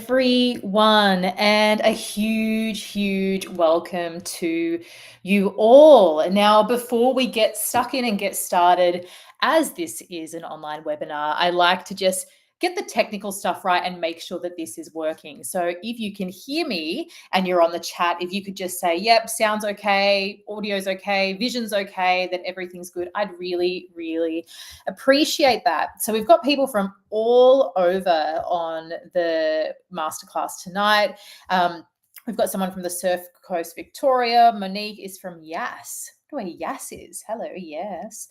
everyone, and a huge welcome to you all. Now, before we get stuck in and get started, as this is an online webinar, I like to just get the technical stuff right and make sure that this is working. So if you can hear me and you're on the chat, if you could just say, yep, sound's okay, audio's okay, vision's okay, that everything's good, I'd really appreciate that. So we've got people from all over on the masterclass tonight. We've got someone from the Surf Coast, Victoria. Monique is from Yass. I don't know where Yass is. Hello, yes.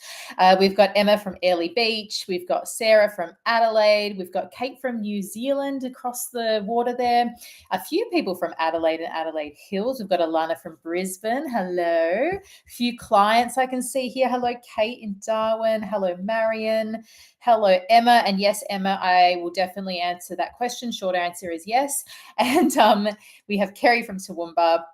We've got Emma from Airlie Beach. We've got Sarah from Adelaide. We've got Kate from New Zealand across the water there. A few people from Adelaide and Adelaide Hills. We've got Alana from Brisbane. Hello. A few clients I can see here. Hello, Kate in Darwin. Hello, Marion. Hello, Emma. And yes, Emma, I will definitely answer that question. Short answer is yes. And we have Kerry from Toowoomba.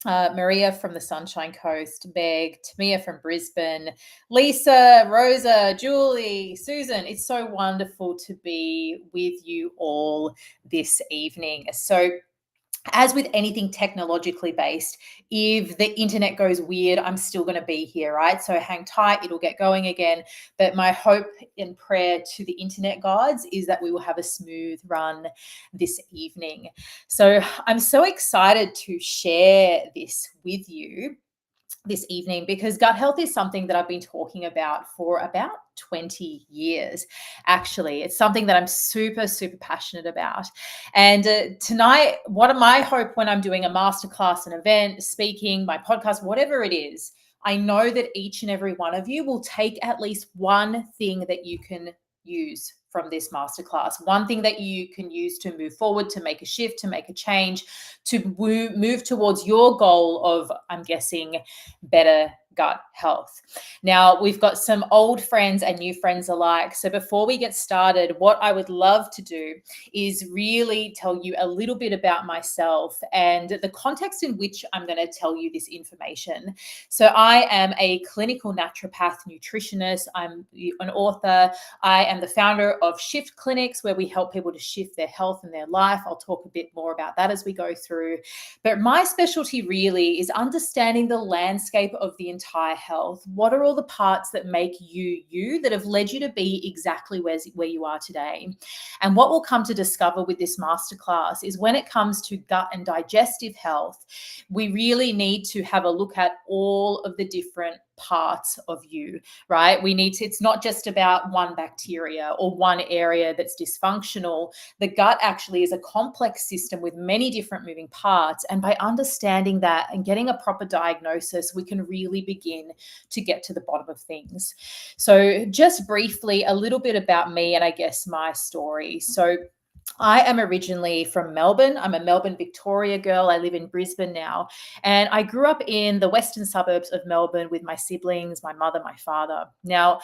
Maria from the Sunshine Coast, Meg, Tamia from Brisbane, Lisa, Rosa, Julie, Susan. It's so wonderful to be with you all this evening. So, as with anything technologically based, if the internet goes weird, I'm still going to be here, right? So hang tight, it'll get going again. But my hope and prayer to the internet gods is that we will have a smooth run this evening. So I'm so excited to share this with you this evening because gut health is something that I've been talking about for about 20 years. Actually, it's something that I'm super passionate about. And tonight, what my hope when I'm doing a masterclass, an event, speaking, my podcast, whatever it is, I know that each and every one of you will take at least one thing that you can use from this masterclass, one thing that you can use to move forward, to make a shift, to make a change, to move towards your goal of, I'm guessing, better gut health. Now, we've got some old friends and new friends alike. So before we get started, what I would love to do is really tell you a little bit about myself and the context in which I'm going to tell you this information. So I am a clinical naturopath nutritionist. I'm an author. I am the founder of Shift Clinics, where we help people to shift their health and their life. I'll talk a bit more about that as we go through. But my specialty really is understanding the landscape of the entire health. What are all the parts that make you you, that have led you to be exactly where you are today? And what we'll come to discover with this masterclass is when it comes to gut and digestive health, we really need to have a look at all of the different parts of you, right? It's not just about one bacteria or one area that's dysfunctional. The gut actually is a complex system with many different moving parts. And by understanding that and getting a proper diagnosis, we can really begin to get to the bottom of things. So just briefly, a little bit about me and I guess my story. So I am originally from Melbourne. I'm a Melbourne, Victoria girl. I live in Brisbane now. And I grew up in the western suburbs of Melbourne with my siblings, my mother, my father. Now,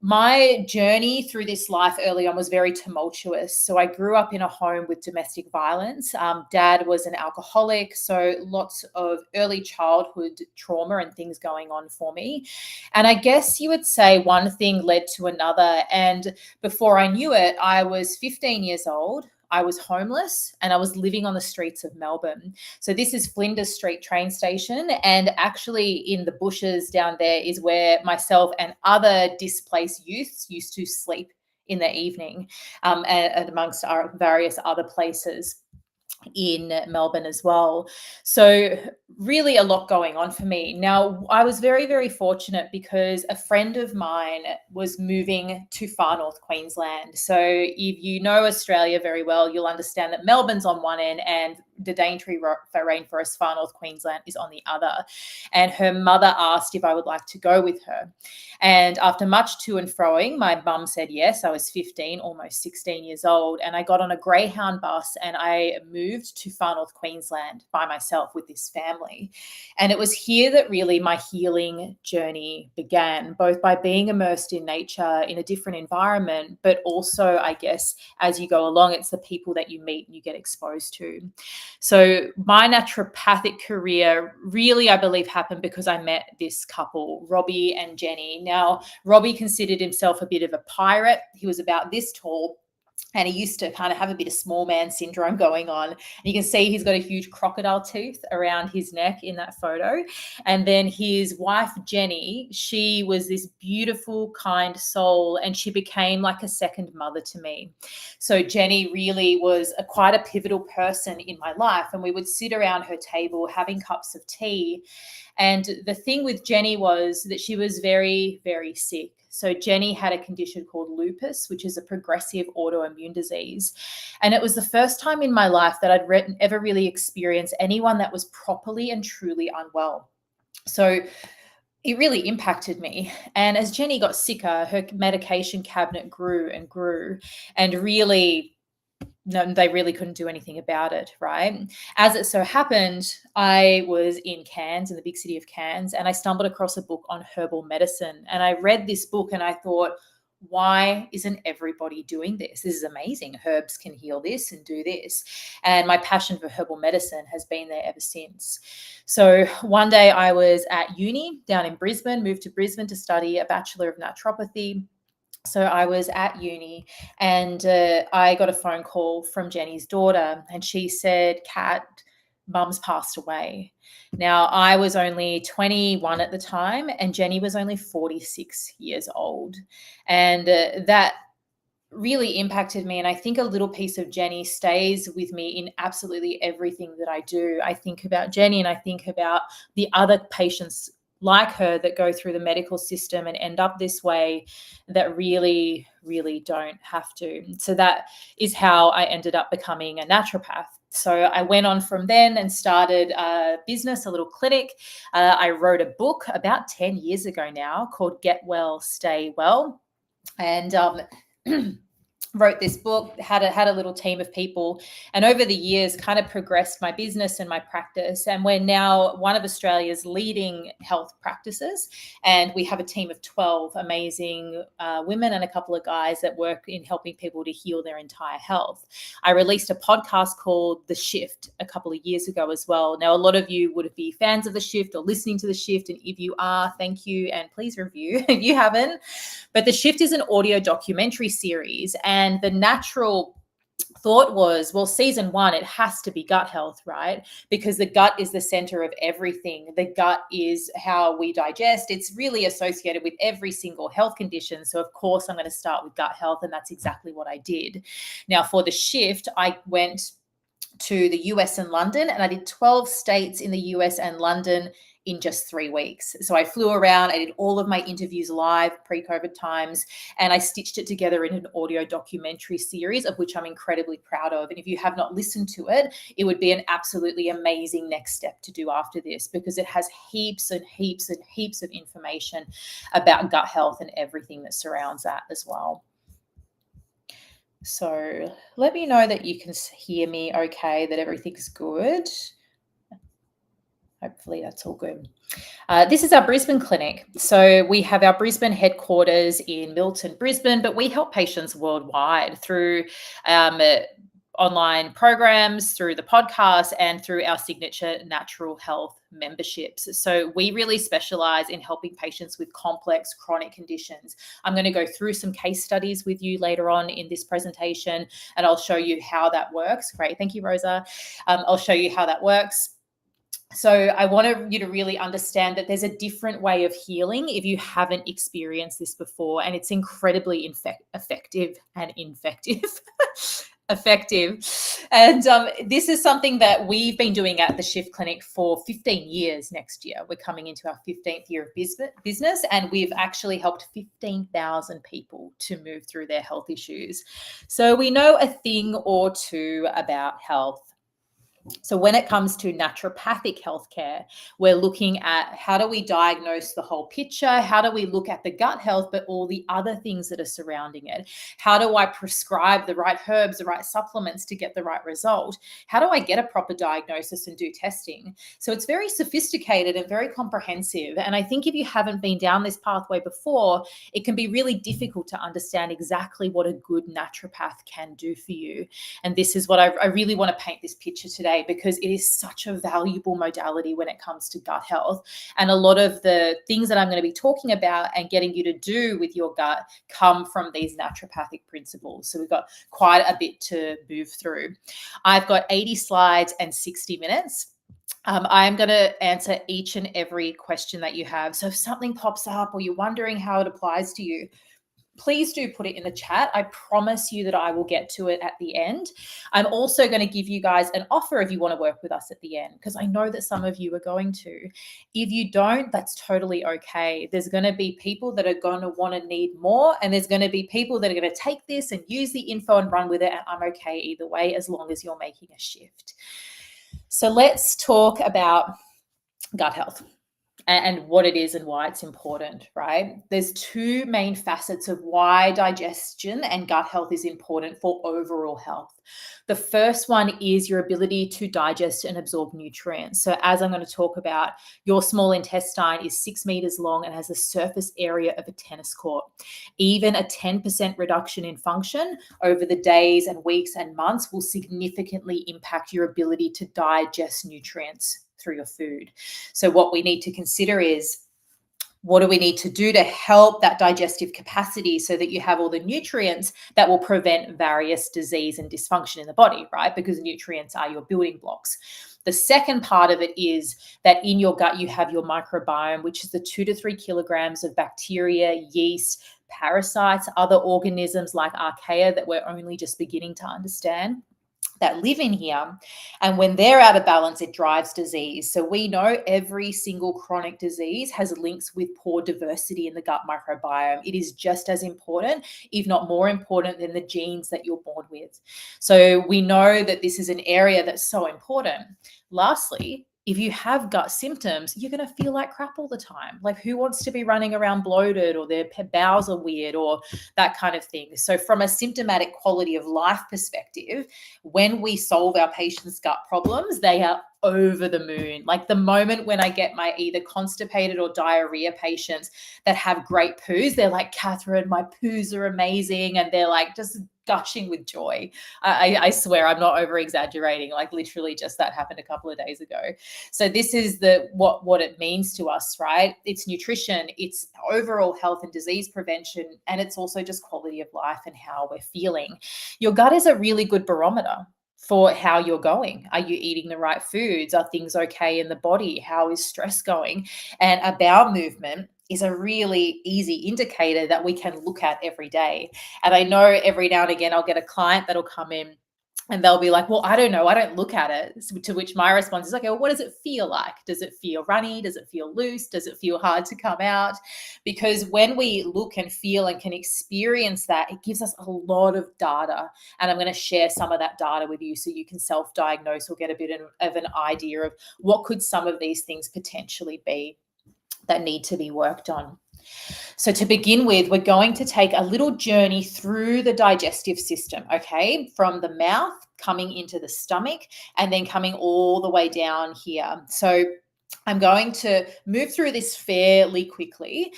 my journey through this life early on was very tumultuous. So I grew up in a home with domestic violence. Dad was an alcoholic, so lots of early childhood trauma and things going on for me. And I guess you would say one thing led to another. And before I knew it, I was 15 years old. I was homeless and I was living on the streets of Melbourne. So this is Flinders Street train station. And actually in the bushes down there is where myself and other displaced youths used to sleep in the evening, and amongst our various other places in Melbourne as well. So really a lot going on for me. Now, I was very fortunate because a friend of mine was moving to far north Queensland. So if you know Australia very well, you'll understand that Melbourne's on one end and the Daintree Rainforest, far north Queensland, is on the other. And her mother asked if I would like to go with her. And after much to and froing, my mum said yes. I was 15, almost 16 years old. And I got on a Greyhound bus and I moved to far north Queensland by myself with this family. And it was here that really my healing journey began, both by being immersed in nature in a different environment, but also, I guess, as you go along, it's the people that you meet and you get exposed to. So my naturopathic career really, I believe, happened because I met this couple, Robbie and Jenny. Now, Robbie considered himself a bit of a pirate. He was about this tall. And he used to kind of have a bit of small man syndrome going on. And you can see he's got a huge crocodile tooth around his neck in that photo. And then his wife, Jenny, she was this beautiful, kind soul, and she became like a second mother to me. So Jenny really was quite a pivotal person in my life. And we would sit around her table having cups of tea. And the thing with Jenny was that she was very, very sick. So Jenny had a condition called lupus, which is a progressive autoimmune disease. And it was the first time in my life that I'd ever really experienced anyone that was properly and truly unwell. So it really impacted me. And as Jenny got sicker, her medication cabinet grew and grew, and really, no, they really couldn't do anything about it, right? As it so happened, I was in Cairns, in the big city of Cairns, and I stumbled across a book on herbal medicine. And I read this book and I thought, why isn't everybody doing this? This is amazing. Herbs can heal this and do this. And my passion for herbal medicine has been there ever since. So one day I was at uni down in Brisbane, moved to Brisbane to study a Bachelor of Naturopathy. So I was at uni, and I got a phone call from Jenny's daughter, and she said, Kat, mum's passed away. Now, I was only 21 at the time, and Jenny was only 46 years old. And that really impacted me. And I think a little piece of Jenny stays with me in absolutely everything that I do. I think about Jenny, and I think about the other patients like her that go through the medical system and end up this way, that really, really don't have to. So that is how I ended up becoming a naturopath. So I went on from then and started a business, a little clinic. I wrote a book about 10 years ago now called Get Well, Stay Well. And wrote this book, had a little team of people, and over the years kind of progressed my business and my practice. And we're now one of Australia's leading health practices, and we have a team of 12 amazing women and a couple of guys that work in helping people to heal their entire health. I released a podcast called The Shift a couple of years ago as well. Now, a lot of you would be fans of The Shift or listening to The Shift, and if you are, thank you, and please review if you haven't. But The Shift is an audio documentary series, and the natural thought was, well, season one, it has to be gut health, right? Because the gut is the center of everything. The gut is how we digest. It's really associated with every single health condition. So of course I'm going to start with gut health, and that's exactly what I did. Now for The Shift, I went to the US and London, and I did 12 states in the US and London in just 3 weeks. So I flew around, I did all of my interviews live pre-COVID times, and I stitched it together in an audio documentary series, of which I'm incredibly proud of. And if you have not listened to it, it would be an absolutely amazing next step to do after this, because it has heaps and heaps and heaps of information about gut health and everything that surrounds that as well. So let me know that you can hear me okay, that everything's good. Hopefully that's all good. This is our Brisbane clinic. So we have our Brisbane headquarters in Milton, Brisbane, but we help patients worldwide through online programs, through the podcast, and through our signature natural health memberships. So we really specialize in helping patients with complex chronic conditions. I'm going to go through some case studies with you later on in this presentation, and I'll show you how that works. Great. Thank you, Rosa. I'll show you how that works. So I want you to really understand that there's a different way of healing if you haven't experienced this before, and it's incredibly effective and infective. Effective. And this is something that we've been doing at the Shift Clinic for 15 years next year. We're coming into our 15th year of business, and we've actually helped 15,000 people to move through their health issues. So we know a thing or two about health. So when it comes to naturopathic healthcare, we're looking at how do we diagnose the whole picture? How do we look at the gut health, but all the other things that are surrounding it? How do I prescribe the right herbs, the right supplements to get the right result? How do I get a proper diagnosis and do testing? So it's very sophisticated and very comprehensive. And I think if you haven't been down this pathway before, it can be really difficult to understand exactly what a good naturopath can do for you. And this is what I really want to paint this picture today. today because it is such a valuable modality when it comes to gut health. And a lot of the things that I'm going to be talking about and getting you to do with your gut come from these naturopathic principles. So we've got quite a bit to move through. I've got 80 slides and 60 minutes. I'm going to answer each and every question that you have. So if something pops up or you're wondering how it applies to you, please do put it in the chat. I promise you that I will get to it at the end. I'm also going to give you guys an offer if you want to work with us at the end, because I know that some of you are going to. If you don't, that's totally okay. There's going to be people that are going to want to need more, and there's going to be people that are going to take this and use the info and run with it, and I'm okay either way as long as you're making a shift. So let's talk about gut health and what it is and why it's important, right? There's two main facets of why digestion and gut health is important for overall health. The first one is your ability to digest and absorb nutrients. So as I'm going to talk about, your small intestine is 6 meters long and has a surface area of a tennis court. Even a 10% reduction in function over the days and weeks and months will significantly impact your ability to digest nutrients through your food. So what we need to consider is, what do we need to do to help that digestive capacity so that you have all the nutrients that will prevent various disease and dysfunction in the body, right? Because nutrients are your building blocks. The second part of it is that in your gut, you have your microbiome, which is the 2 to 3 kilograms of bacteria, yeast, parasites, other organisms like archaea that we're only just beginning to understand, that live in here. And when they're out of balance, it drives disease. So we know every single chronic disease has links with poor diversity in the gut microbiome. It is just as important, if not more important, than the genes that you're born with. So we know that this is an area that's so important. Lastly, if you have gut symptoms, you're going to feel like crap all the time. Like, who wants to be running around bloated, or their bowels are weird, or that kind of thing? So from a symptomatic quality of life perspective, when we solve our patients' gut problems, they are over the moon. Like, the moment when I get my either constipated or diarrhea patients that have great poos, they're like, Katherine, my poos are amazing. And they're like just gushing with joy. I swear I'm not over exaggerating. Like, literally just that happened a couple of days ago. So this is what it means to us, right? It's nutrition, it's overall health and disease prevention, and it's also just quality of life and how we're feeling. Your gut is a really good barometer for how you're going. Are you eating the right foods? Are things okay in the body? How is stress going? And a bowel movement is a really easy indicator that we can look at every day. And I know every now and again I'll get a client that'll come in and they'll be like, well, I don't know, I don't look at it. So to which my response is, okay, well, what does it feel like? Does it feel runny? Does it feel loose? Does it feel hard to come out? Because when we look and feel and can experience that, it gives us a lot of data. And I'm going to share some of that data with you so you can self-diagnose or get a bit of an idea of what could some of these things potentially be that need to be worked on. So to begin with, we're going to take a little journey through the digestive system, okay? From the mouth coming into the stomach and then coming all the way down here. So I'm going to move through this fairly quickly.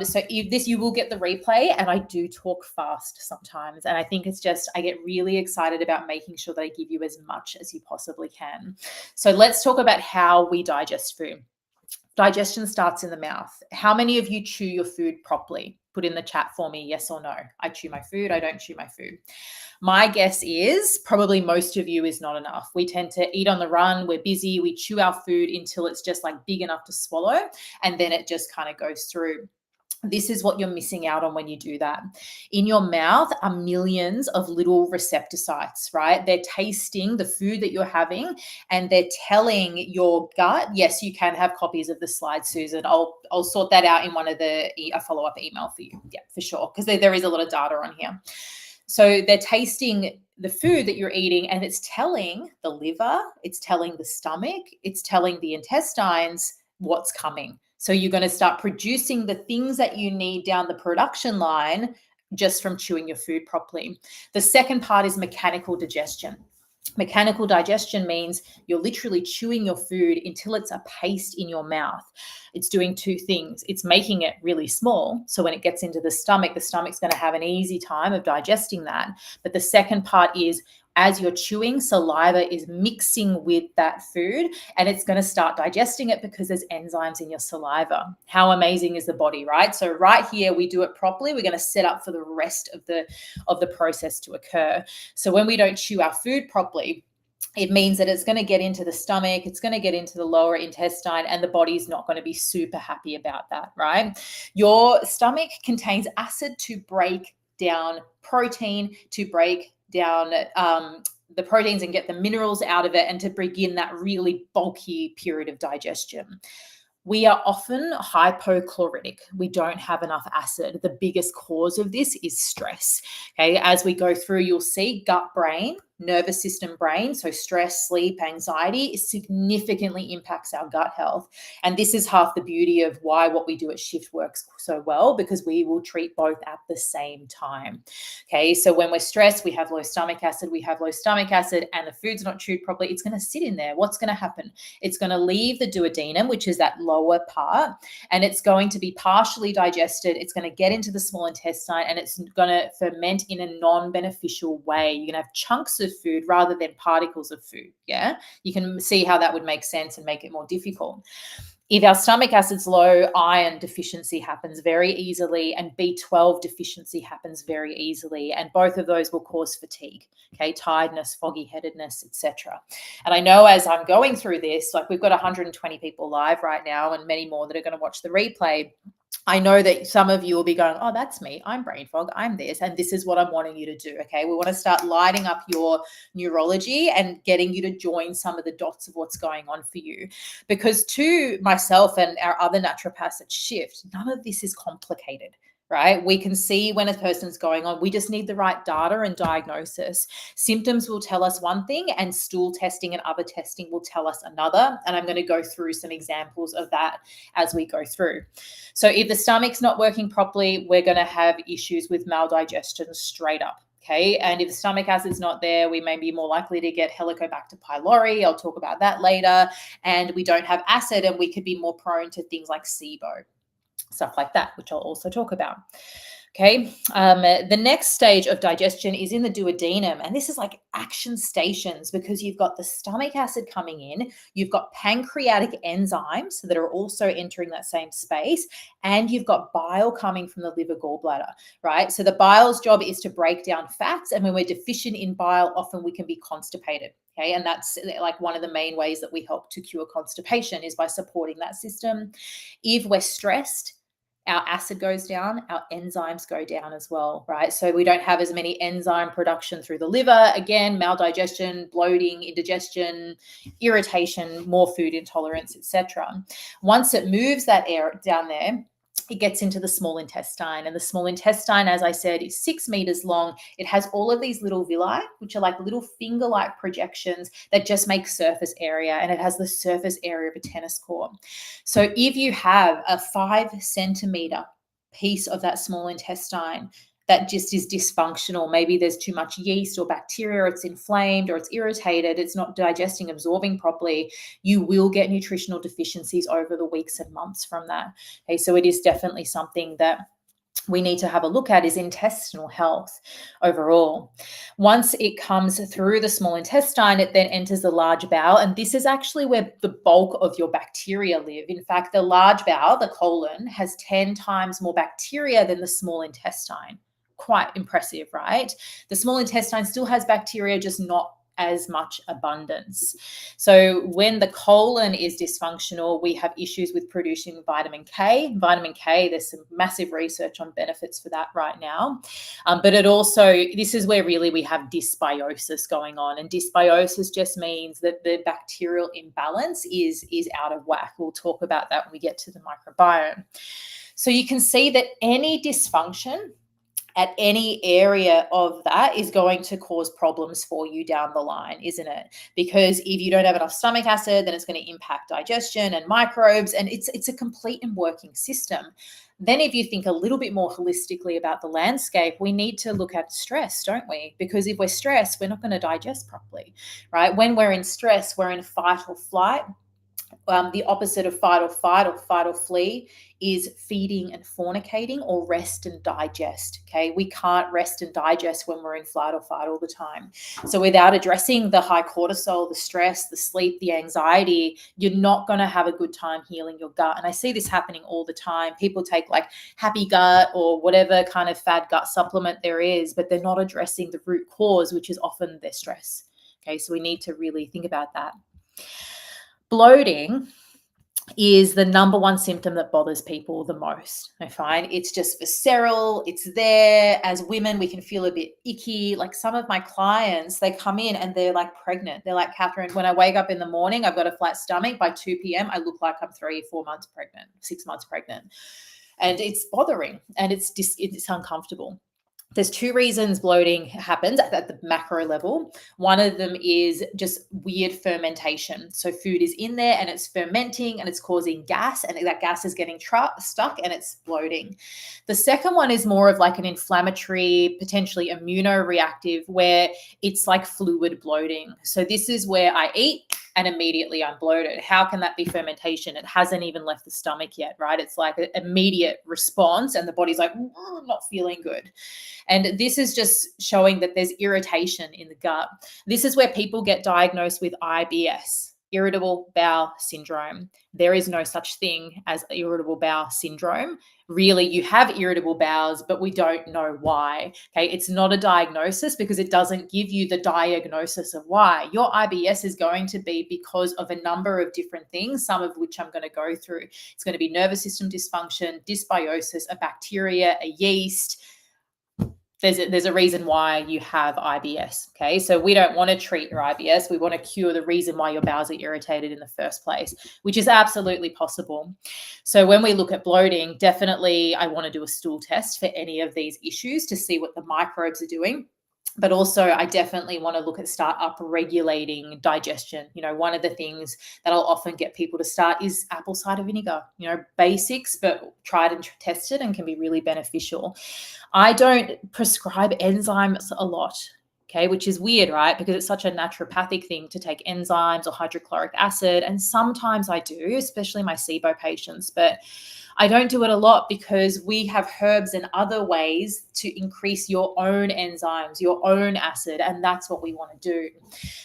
So you will get the replay, and I do talk fast sometimes. And I think it's just, I get really excited about making sure that I give you as much as you possibly can. So let's talk about how we digest food. Digestion starts in the mouth. How many of you chew your food properly? Put in the chat for me, yes or no. I chew my food, I don't chew my food. My guess is probably most of you is not enough. We tend to eat on the run, we're busy, we chew our food until it's just like big enough to swallow, and then it just kind of goes through. This is what you're missing out on when you do that. In your mouth are millions of little receptor sites, right? They're tasting the food that you're having and they're telling your gut. Yes, you can have copies of the slides, Susan. I'll sort that out in one of a follow-up email for you. Yeah, for sure. Because there is a lot of data on here. So they're tasting the food that you're eating, and it's telling the liver, it's telling the stomach, it's telling the intestines what's coming. So you're going to start producing the things that you need down the production line just from chewing your food properly. The second part is mechanical digestion. Mechanical digestion means you're literally chewing your food until it's a paste in your mouth. It's doing two things. It's making it really small. So when it gets into the stomach's going to have an easy time of digesting that. But the second part is, as you're chewing, saliva is mixing with that food, and it's going to start digesting it because there's enzymes in your saliva. How amazing is the body, right? So right here, we do it properly. We're going to set up for the rest of the process to occur. So when we don't chew our food properly, it means that it's going to get into the stomach, it's going to get into the lower intestine, and the body's not going to be super happy about that, right? Your stomach contains acid to break down protein, to break down the proteins and get the minerals out of it, and to begin that really bulky period of digestion. We are often hypochloritic. We don't have enough acid. The biggest cause of this is stress. Okay, as we go through, you'll see gut brain, nervous system brain. So stress, sleep, anxiety significantly impacts our gut health. And this is half the beauty of why what we do at Shift works so well, because we will treat both at the same time. Okay, so when we're stressed, we have low stomach acid, and the food's not chewed properly, it's going to sit in there. What's going to happen? It's going to leave the duodenum, which is that lower part, and it's going to be partially digested. It's going to get into the small intestine, and it's going to ferment in a non-beneficial way. You're going to have chunks of food rather than particles of food. Yeah, you can see how that would make sense and make it more difficult. If our stomach acid's low, iron deficiency happens very easily, and B12 deficiency happens very easily. And both of those will cause fatigue, okay, tiredness, foggy headedness, etc. And I know as I'm going through this, like we've got 120 people live right now and many more that are going to watch the replay. I know that some of you will be going, oh, that's me. I'm brain fog. I'm this. And this is what I'm wanting you to do. Okay. We want to start lighting up your neurology and getting you to join some of the dots of what's going on for you. Because to myself and our other naturopaths at Shift, none of this is complicated. Right? We can see when a person's going on. We just need the right data and diagnosis. Symptoms will tell us one thing, and stool testing and other testing will tell us another. And I'm going to go through some examples of that as we go through. So if the stomach's not working properly, we're going to have issues with maldigestion straight up. Okay. And if the stomach acid's not there, we may be more likely to get Helicobacter pylori. I'll talk about that later. And we don't have acid, and we could be more prone to things like SIBO. Stuff like that, which I'll also talk about. Okay. The next stage of digestion is in the duodenum. And this is like action stations, because you've got the stomach acid coming in, you've got pancreatic enzymes that are also entering that same space, and you've got bile coming from the liver gallbladder, right? So the bile's job is to break down fats. And when we're deficient in bile, often we can be constipated. Okay. And that's like one of the main ways that we help to cure constipation is by supporting that system. If we're stressed, our acid goes down, our enzymes go down as well, right? So we don't have as many enzyme production through the liver. Again, maldigestion, bloating, indigestion, irritation, more food intolerance, etc. Once it moves that air down there, it gets into the small intestine. And the small intestine, as I said, is 6 meters long. It has all of these little villi, which are like little finger-like projections that just make surface area. And it has the surface area of a tennis court. So if you have a 5 centimeter piece of that small intestine that just is dysfunctional, maybe there's too much yeast or bacteria, or it's inflamed or it's irritated, it's not digesting, absorbing properly, you will get nutritional deficiencies over the weeks and months from that. Okay, so it is definitely something that we need to have a look at, is intestinal health overall. Once it comes through the small intestine, it then enters the large bowel. And this is actually where the bulk of your bacteria live. In fact, the large bowel, the colon, has 10 times more bacteria than the small intestine. Quite impressive, right? The small intestine still has bacteria, just not as much abundance. So when the colon is dysfunctional, we have issues with producing vitamin K. Vitamin K, there's some massive research on benefits for that right now. But it also, this is where really we have dysbiosis going on. And dysbiosis just means that the bacterial imbalance is out of whack. We'll talk about that when we get to the microbiome. So you can see that any dysfunction at any area of that is going to cause problems for you down the line, isn't it? Because if you don't have enough stomach acid, then it's going to impact digestion and microbes, and it's a complete and working system. Then if you think a little bit more holistically about the landscape, we need to look at stress, don't we? Because if we're stressed, we're not going to digest properly, right? When we're in stress, we're in fight or flight. The opposite of fight or fight or fight or flee is feeding and fornicating, or rest and digest. Okay, we can't rest and digest when we're in flight or fight all the time. So without addressing the high cortisol, the stress, the sleep, the anxiety, you're not going to have a good time healing your gut. And I see this happening all the time. People take like Happy Gut or whatever kind of fad gut supplement there is, but they're not addressing the root cause, which is often their stress. Okay, so we need to really think about that. Bloating is the number one symptom that bothers people the most. I find it's just visceral. It's there. As women, we can feel a bit icky. Like some of my clients, they come in and they're like pregnant. They're like, Katherine, when I wake up in the morning, I've got a flat stomach. By 2 p.m., I look like I'm 3 or 4 months pregnant, 6 months pregnant. And it's bothering and it's uncomfortable. There's two reasons bloating happens at the macro level. One of them is just weird fermentation. So food is in there and it's fermenting and it's causing gas, and that gas is getting stuck and it's bloating. The second one is more of like an inflammatory, potentially immunoreactive, where it's like fluid bloating. So this is where I eat and immediately I'm bloated. How can that be fermentation? It hasn't even left the stomach yet, right? It's like an immediate response and the body's like, I'm not feeling good. And this is just showing that there's irritation in the gut. This is where people get diagnosed with IBS, irritable bowel syndrome. There is no such thing as irritable bowel syndrome. Really, you have irritable bowels, but we don't know why. Okay, it's not a diagnosis because it doesn't give you the diagnosis of why. Your IBS is going to be because of a number of different things, some of which I'm going to go through. It's going to be nervous system dysfunction, dysbiosis, a bacteria, a yeast. There's a reason why you have IBS, okay? So we don't want to treat your IBS. We want to cure the reason why your bowels are irritated in the first place, which is absolutely possible. So when we look at bloating, definitely I want to do a stool test for any of these issues to see what the microbes are doing. But also I definitely want to look at start up regulating digestion. You know, one of the things that I'll often get people to start is apple cider vinegar, you know, basics, but tried and tested and can be really beneficial. I don't prescribe enzymes a lot, okay, which is weird, right? Because it's such a naturopathic thing to take enzymes or hydrochloric acid. And sometimes I do, especially my SIBO patients, but I don't do it a lot because we have herbs and other ways to increase your own enzymes, your own acid, and that's what we want to do.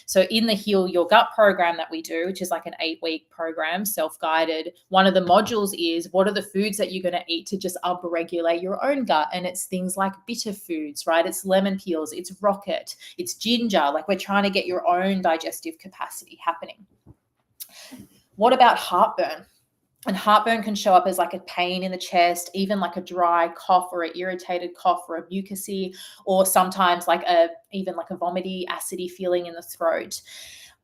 So in the Heal Your Gut program that we do, which is like an 8-week program, self-guided, one of the modules is what are the foods that you're going to eat to just upregulate your own gut? And it's things like bitter foods, right? It's lemon peels, it's rocket, it's ginger. Like we're trying to get your own digestive capacity happening. What about heartburn? And heartburn can show up as like a pain in the chest, even like a dry cough or an irritated cough or a mucusy, or sometimes like even like a vomity, acidy feeling in the throat.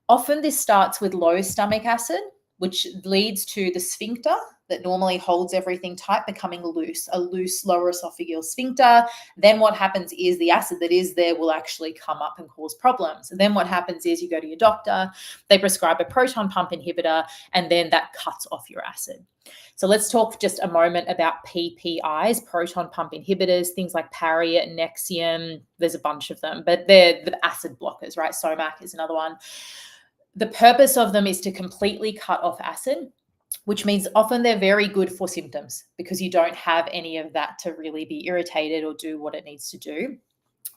Often this starts with low stomach acid, which leads to the sphincter that normally holds everything tight becoming loose, a loose lower esophageal sphincter. Then what happens is the acid that is there will actually come up and cause problems. And then what happens is you go to your doctor, they prescribe a proton pump inhibitor, and then that cuts off your acid. So let's talk just a moment about PPIs, proton pump inhibitors, things like Pari, Nexium. There's a bunch of them, but they're the acid blockers, right? Somac is another one. The purpose of them is to completely cut off acid, which means often they're very good for symptoms because you don't have any of that to really be irritated or do what it needs to do.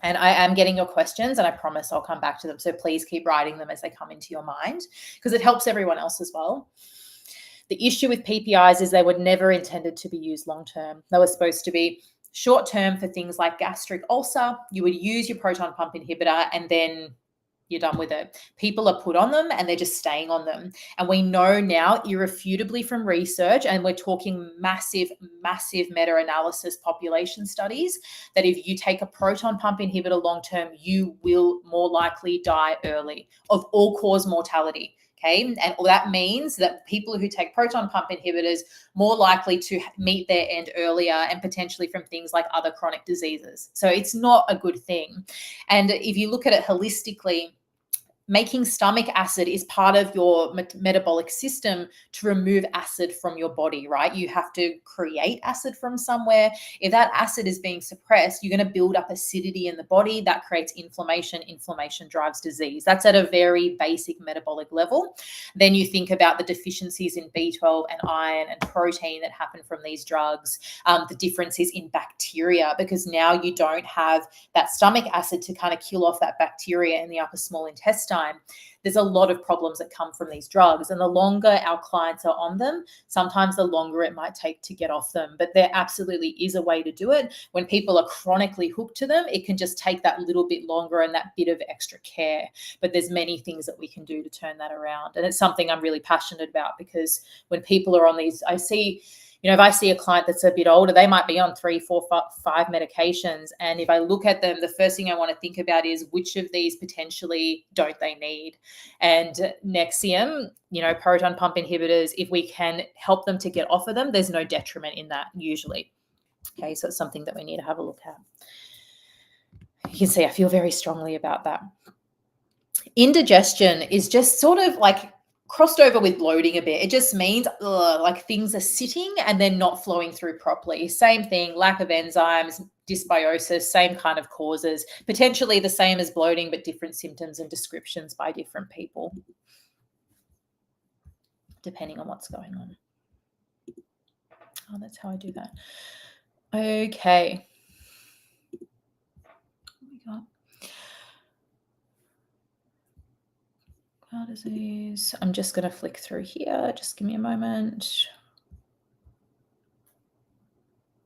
And I am getting your questions and I promise I'll come back to them. So please keep writing them as they come into your mind because it helps everyone else as well. The issue with PPIs is they were never intended to be used long-term. They were supposed to be short-term for things like gastric ulcer. You would use your proton pump inhibitor and then you're done with it. People are put on them and they're just staying on them. And we know now irrefutably from research, and we're talking massive, massive meta-analysis population studies, that if you take a proton pump inhibitor long-term, you will more likely die early of all-cause mortality. Okay. And that means that people who take proton pump inhibitors more likely to meet their end earlier and potentially from things like other chronic diseases. So it's not a good thing. And if you look at it holistically, making stomach acid is part of your metabolic system to remove acid from your body, right? You have to create acid from somewhere. If that acid is being suppressed, you're going to build up acidity in the body. That creates inflammation. Inflammation drives disease. That's at a very basic metabolic level. Then you think about the deficiencies in B12 and iron and protein that happen from these drugs. The difference is in bacteria, because now you don't have that stomach acid to kind of kill off that bacteria in the upper small intestine. There's a lot of problems that come from these drugs, and the longer our clients are on them, sometimes the longer it might take to get off them. But there absolutely is a way to do it. When people are chronically hooked to them, it can just take that little bit longer and that bit of extra care. But there's many things that we can do to turn that around, and it's something I'm really passionate about, because when people are on these, I see, if I see a client that's a bit older, they might be on 3, 4, 5 medications. And if I look at them, the first thing I want to think about is which of these potentially don't they need? And Nexium, proton pump inhibitors, if we can help them to get off of them, there's no detriment in that usually. Okay, so it's something that we need to have a look at. You can see I feel very strongly about that. Indigestion is just sort of like crossed over with bloating a bit. It just means like things are sitting and they're not flowing through properly. Same thing, lack of enzymes, dysbiosis, same kind of causes, potentially the same as bloating, but different symptoms and descriptions by different people, depending on what's going on. Oh, that's how I do that. Okay. What we got? Bowel disease. I'm just going to flick through here. Just give me a moment.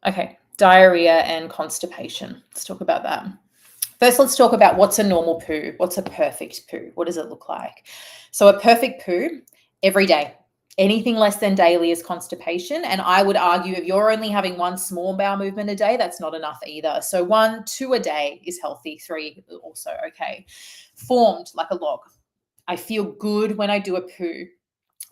Okay, diarrhea and constipation. Let's talk about that. First, let's talk about what's a normal poo. What's a perfect poo? What does it look like? So a perfect poo, every day. Anything less than daily is constipation. And I would argue if you're only having one small bowel movement a day, that's not enough either. So 1, 2 a day is healthy. 3 also okay. Formed like a log. I feel good when I do a poo.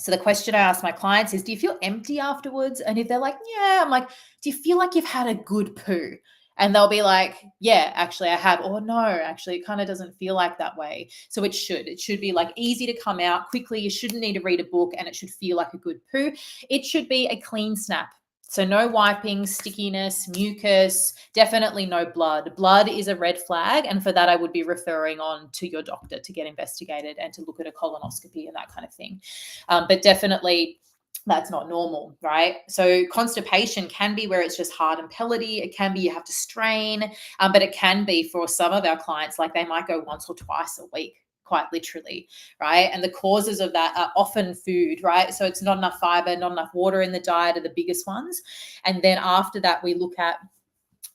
So the question I ask my clients is, do you feel empty afterwards? And if they're like, yeah, I'm like, do you feel like you've had a good poo? And they'll be like, yeah, actually I have. Or no, actually it kind of doesn't feel like that way. So it should be like easy to come out quickly. You shouldn't need to read a book, and it should feel like a good poo. It should be a clean snap. So no wiping, stickiness, mucus, definitely no blood. Blood is a red flag. And for that, I would be referring on to your doctor to get investigated and to look at a colonoscopy and that kind of thing. But definitely that's not normal, right? So constipation can be where it's just hard and pellety. It can be you have to strain, but it can be for some of our clients, like they might go once or twice a week, quite literally, right? And the causes of that are often food, right? So it's not enough fiber, not enough water in the diet are the biggest ones. And then after that, we look at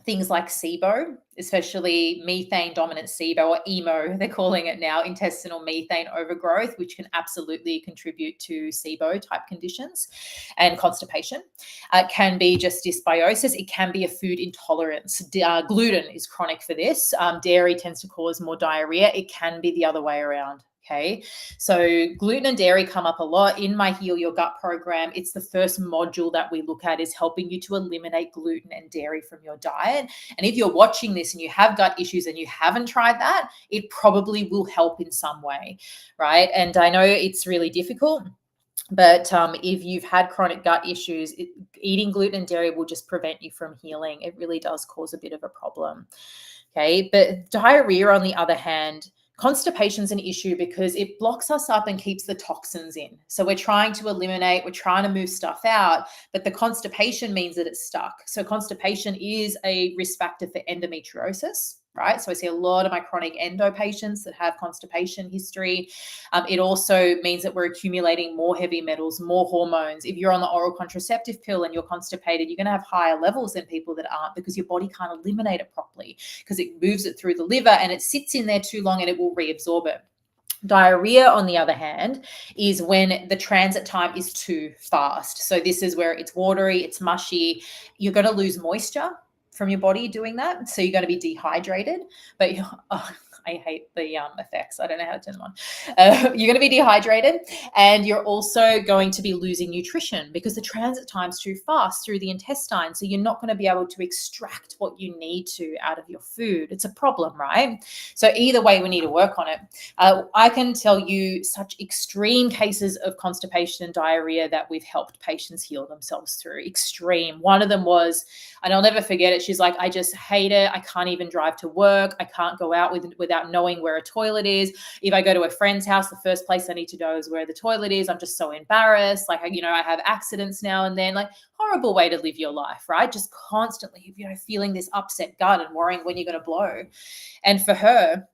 things like SIBO, especially methane dominant SIBO, or EMO, they're calling it now, intestinal methane overgrowth, which can absolutely contribute to SIBO type conditions and constipation. It can be just dysbiosis. It can be a food intolerance. Gluten is chronic for this. Dairy tends to cause more diarrhea. It can be the other way around. Okay, so gluten and dairy come up a lot in my Heal Your Gut program. It's the first module that we look at, is helping you to eliminate gluten and dairy from your diet. And if you're watching this and you have gut issues and you haven't tried that, it probably will help in some way, right? And I know it's really difficult, but if you've had chronic gut issues, eating gluten and dairy will just prevent you from healing. It really does cause a bit of a problem. Okay, but diarrhea, on the other hand, constipation is an issue because it blocks us up and keeps the toxins in. So we're trying to eliminate, we're trying to move stuff out, but the constipation means that it's stuck. So constipation is a risk factor for endometriosis, right? So I see a lot of my chronic endo patients that have constipation history. It also means that we're accumulating more heavy metals, more hormones. If you're on the oral contraceptive pill and you're constipated, you're going to have higher levels than people that aren't, because your body can't eliminate it properly, because it moves it through the liver and it sits in there too long and it will reabsorb it. Diarrhea, on the other hand, is when the transit time is too fast. So this is where it's watery, it's mushy. You're going to lose moisture from your body doing that. So you're going to be dehydrated, but I hate the effects. I don't know how to turn them on. You're going to be dehydrated, and you're also going to be losing nutrition because the transit time's too fast through the intestine. So you're not going to be able to extract what you need to out of your food. It's a problem, right? So either way, we need to work on it. I can tell you such extreme cases of constipation and diarrhea that we've helped patients heal themselves through. Extreme. One of them was, and I'll never forget it, she's like, I just hate it. I can't even drive to work. I can't go out without knowing where a toilet is. If I go to a friend's house, the first place I need to know is where the toilet is. I'm just so embarrassed. Like, I have accidents now and then. Like, horrible way to live your life, right? Just constantly, feeling this upset gut and worrying when you're going to blow. And for her,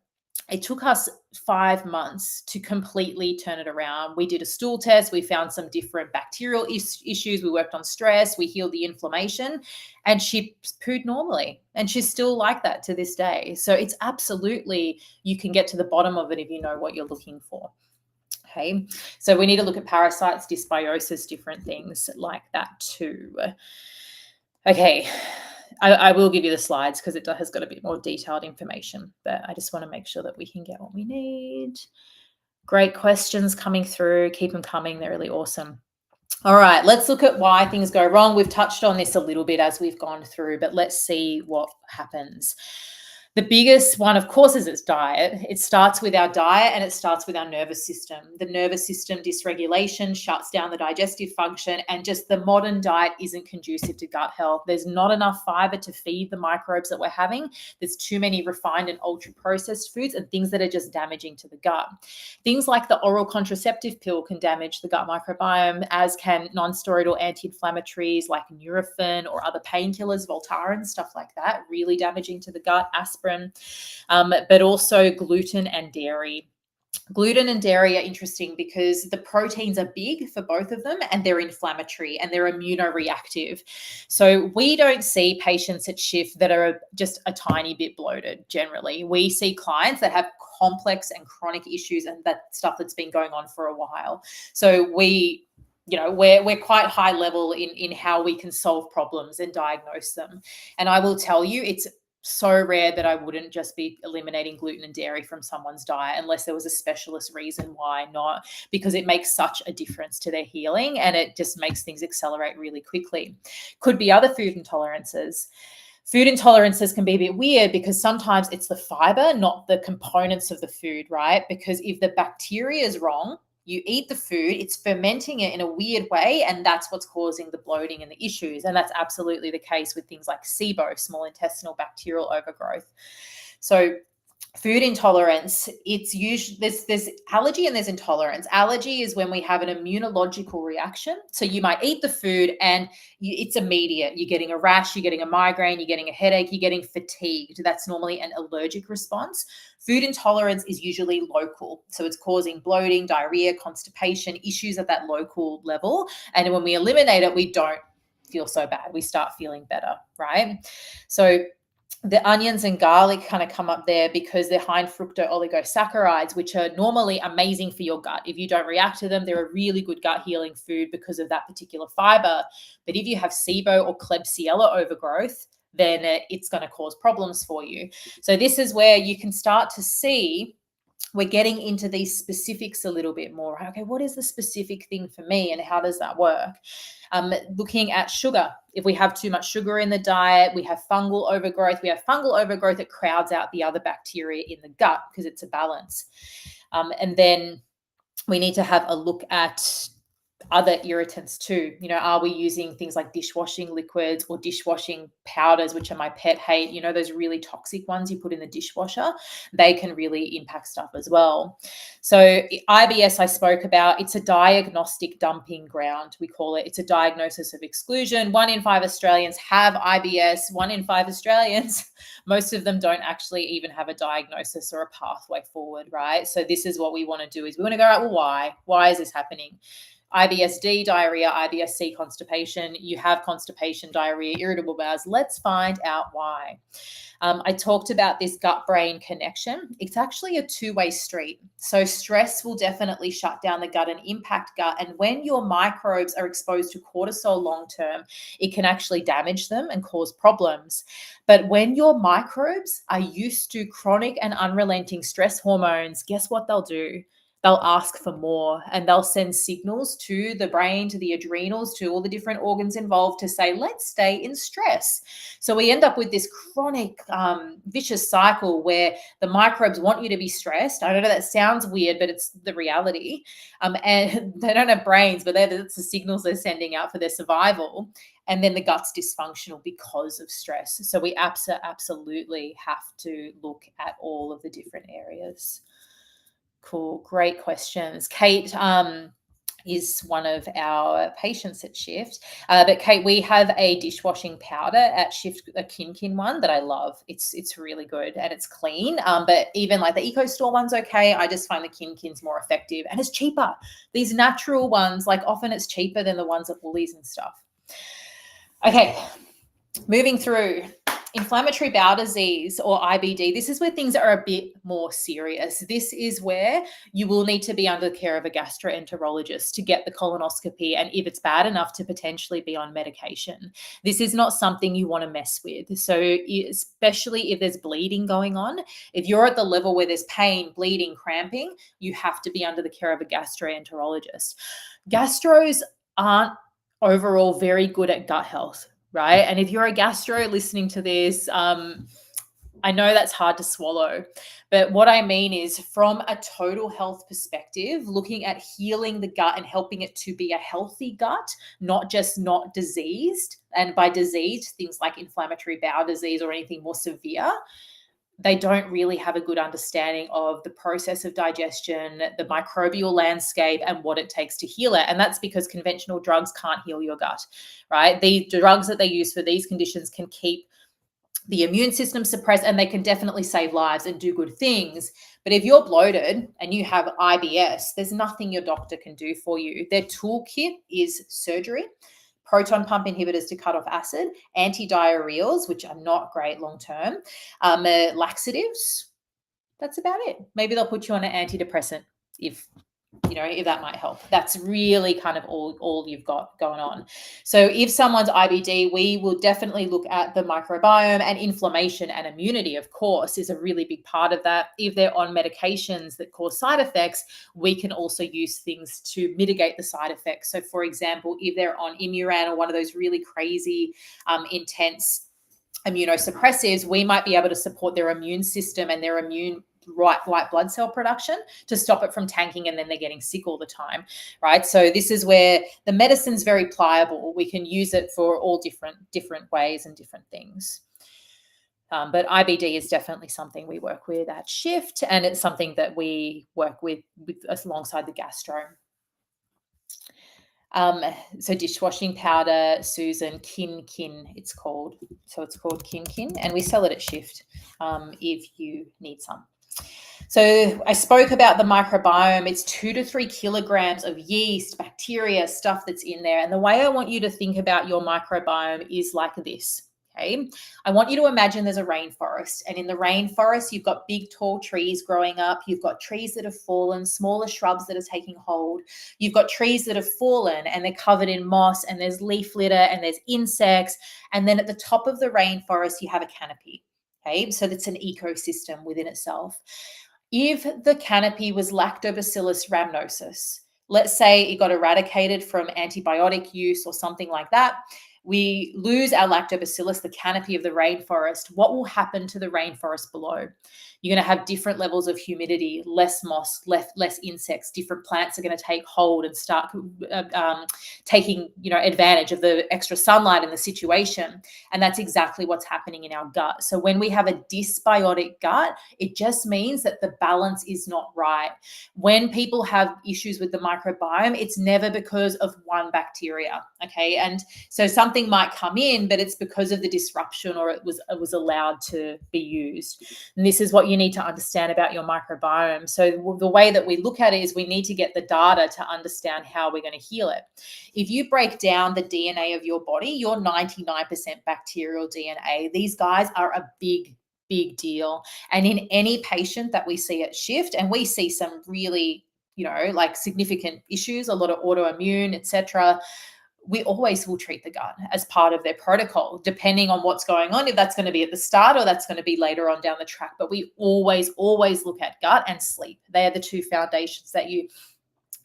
it took us 5 months to completely turn it around. We did a stool test. We found some different bacterial issues. We worked on stress. We healed the inflammation, and she pooed normally. And she's still like that to this day. So it's absolutely, you can get to the bottom of it if you know what you're looking for. Okay. So we need to look at parasites, dysbiosis, different things like that too. Okay. I will give you the slides because it has got a bit more detailed information, but I just want to make sure that we can get what we need. Great questions coming through. Keep them coming. They're really awesome. All right, let's look at why things go wrong. We've touched on this a little bit as we've gone through, but let's see what happens. The biggest one, of course, is its diet. It starts with our diet and it starts with our nervous system. The nervous system dysregulation shuts down the digestive function, and just the modern diet isn't conducive to gut health. There's not enough fiber to feed the microbes that we're having. There's too many refined and ultra-processed foods and things that are just damaging to the gut. Things like the oral contraceptive pill can damage the gut microbiome, as can non-steroidal anti-inflammatories like Nurofen or other painkillers, Voltaren, stuff like that, really damaging to the gut, aspirin. But also gluten and dairy. Gluten and dairy are interesting because the proteins are big for both of them, and they're inflammatory and they're immunoreactive. So we don't see patients at Shift that are just a tiny bit bloated. Generally, we see clients that have complex and chronic issues, and that stuff that's been going on for a while. So we're quite high level in how we can solve problems and diagnose them. And I will tell you, it's so rare that I wouldn't just be eliminating gluten and dairy from someone's diet unless there was a specialist reason why not, because it makes such a difference to their healing and it just makes things accelerate really quickly. Could be other food intolerances. Food intolerances can be a bit weird because sometimes it's the fiber, not the components of the food, right? Because if the bacteria is wrong, you eat the food, it's fermenting it in a weird way, and that's what's causing the bloating and the issues. And that's absolutely the case with things like SIBO, small intestinal bacterial overgrowth. So food intolerance, it's usually there's allergy and there's intolerance. Allergy is when we have an immunological reaction. So you might eat the food and it's immediate. You're getting a rash, you're getting a migraine, you're getting a headache, you're getting fatigued. That's normally an allergic response. Food intolerance is usually local. So it's causing bloating, diarrhea, constipation, issues at that local level. And when we eliminate it, we don't feel so bad. We start feeling better, right? So the onions and garlic kind of come up there because they're high in fructose oligosaccharides, which are normally amazing for your gut. If you don't react to them, they're a really good gut healing food because of that particular fiber. But if you have SIBO or Klebsiella overgrowth, then it's going to cause problems for you. So this is where you can start to see we're getting into these specifics a little bit more. Okay, what is the specific thing for me and how does that work? Looking at sugar. If we have too much sugar in the diet, we have fungal overgrowth. We have fungal overgrowth that crowds out the other bacteria in the gut because it's a balance. And then we need to have a look at other irritants too. Are we using things like dishwashing liquids or dishwashing powders, which are my pet hate? Those really toxic ones you put in the dishwasher, they can really impact stuff as well. So IBS I spoke about, it's a diagnostic dumping ground, we call it. It's a diagnosis of exclusion. 1 in 5 Australians have IBS. 1 in 5 Australians, most of them don't actually even have a diagnosis or a pathway forward, right? So this is what we want to do is we want to go, right, well, why is this happening? IBS-D, diarrhea, IBS-C, constipation. You have constipation, diarrhea, irritable bowels. Let's find out why. I talked about this gut-brain connection. It's actually a two-way street. So stress will definitely shut down the gut and impact gut. And when your microbes are exposed to cortisol long-term, it can actually damage them and cause problems. But when your microbes are used to chronic and unrelenting stress hormones, guess what they'll do? They'll ask for more, and they'll send signals to the brain, to the adrenals, to all the different organs involved to say, let's stay in stress. So we end up with this chronic vicious cycle where the microbes want you to be stressed. I don't know, that sounds weird, but it's the reality. And they don't have brains, but that's the signals they're sending out for their survival. And then the gut's dysfunctional because of stress. So we absolutely have to look at all of the different areas. Cool. Great questions. Kate is one of our patients at Shift. But Kate, we have a dishwashing powder at Shift, a Kin one that I love. It's really good and it's clean. But even like the Eco Store one's okay. I just find the Kin's more effective and it's cheaper. These natural ones, like often it's cheaper than the ones at Woolies and stuff. Okay, moving through. Inflammatory bowel disease or IBD, this is where things are a bit more serious. This is where you will need to be under the care of a gastroenterologist to get the colonoscopy, and if it's bad enough, to potentially be on medication. This is not something you want to mess with. So especially if there's bleeding going on, if you're at the level where there's pain, bleeding, cramping, you have to be under the care of a gastroenterologist. Gastros aren't overall very good at gut health. Right. And if you're a gastro listening to this, I know that's hard to swallow. But what I mean is, from a total health perspective, looking at healing the gut and helping it to be a healthy gut, not just not diseased. And by disease, things like inflammatory bowel disease or anything more severe, they don't really have a good understanding of the process of digestion, the microbial landscape, and what it takes to heal it. And that's because conventional drugs can't heal your gut, right? The drugs that they use for these conditions can keep the immune system suppressed, and they can definitely save lives and do good things. But if you're bloated and you have IBS, there's nothing your doctor can do for you. Their toolkit is surgery, proton pump inhibitors to cut off acid, antidiarrheals, which are not great long-term, laxatives. That's about it. Maybe they'll put you on an antidepressant if that might help. That's really kind of all you've got going on. So if someone's IBD, we will definitely look at the microbiome, and inflammation and immunity, of course, is a really big part of that. If they're on medications that cause side effects, we can also use things to mitigate the side effects. So for example, if they're on Imuran or one of those really crazy, intense immunosuppressives, we might be able to support their immune system and their white blood cell production to stop it from tanking, and then they're getting sick all the time, right? So this is where the medicine's very pliable. We can use it for all different ways and different things. But IBD is definitely something we work with at Shift, and it's something that we work with alongside the gastro. So dishwashing powder, Susan, Kin, it's called. So it's called Kin, and we sell it at Shift if you need some. So I spoke about the microbiome. It's 2 to 3 kilograms of yeast, bacteria, stuff that's in there. And the way I want you to think about your microbiome is like this. Okay. I want you to imagine there's a rainforest, and in the rainforest, you've got big, tall trees growing up. You've got trees that have fallen, smaller shrubs that are taking hold. You've got trees that have fallen and they're covered in moss, and there's leaf litter and there's insects. And then at the top of the rainforest, you have a canopy. Okay. So that's an ecosystem within itself. If the canopy was Lactobacillus rhamnosus, let's say it got eradicated from antibiotic use or something like that, we lose our lactobacillus, the canopy of the rainforest. What will happen to the rainforest below? You're going to have different levels of humidity, less moss, less insects. Different plants are going to take hold and start taking advantage of the extra sunlight in the situation. And that's exactly what's happening in our gut. So when we have a dysbiotic gut, it just means that the balance is not right. When people have issues with the microbiome, it's never because of one bacteria. Okay. And so something might come in, but it's because of the disruption, or it was allowed to be used. And this is what you you need to understand about your microbiome. So the way that we look at it is we need to get the data to understand how we're going to heal it. If you break down the DNA of your body, you're 99% bacterial DNA. These guys are a big deal. And in any patient that we see at Shift, and we see some really, like significant issues, a lot of autoimmune, etc., we always will treat the gut as part of their protocol, depending on what's going on, if that's going to be at the start or that's going to be later on down the track. But we always look at gut and sleep. They are the two foundations that you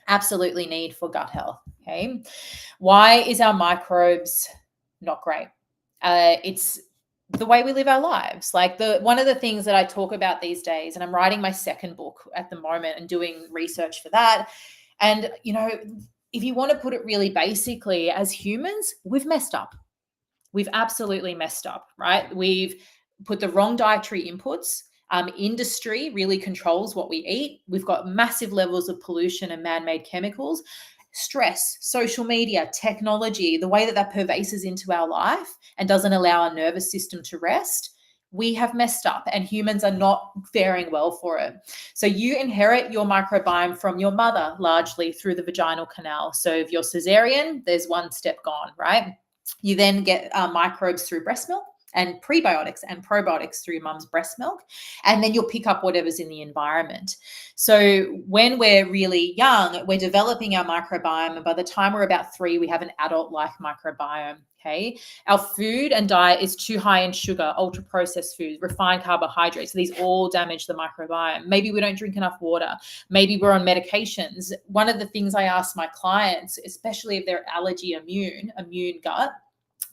absolutely need for gut health. Okay. Why is our microbes not great? It's the way we live our lives. Like one of the things that I talk about these days, and I'm writing my second book at the moment and doing research for that. And, if you want to put it really basically, as humans, we've messed up. We've absolutely messed up, right? We've put the wrong dietary inputs. Industry really controls what we eat. We've got massive levels of pollution and man-made chemicals. Stress, social media, technology, the way that pervades into our life and doesn't allow our nervous system to rest. We have messed up, and humans are not faring well for it. So you inherit your microbiome from your mother largely through the vaginal canal. So if you're cesarean, there's one step gone, right? You then get microbes through breast milk, and prebiotics and probiotics through mum's breast milk, and then you'll pick up whatever's in the environment. So when we're really young, we're developing our microbiome, and by the time we're about 3, we have an adult-like microbiome. Okay, our food and diet is too high in sugar, ultra-processed foods, refined carbohydrates. So these all damage the microbiome. Maybe we don't drink enough water. Maybe we're on medications. One of the things I ask my clients, especially if they're allergy immune gut,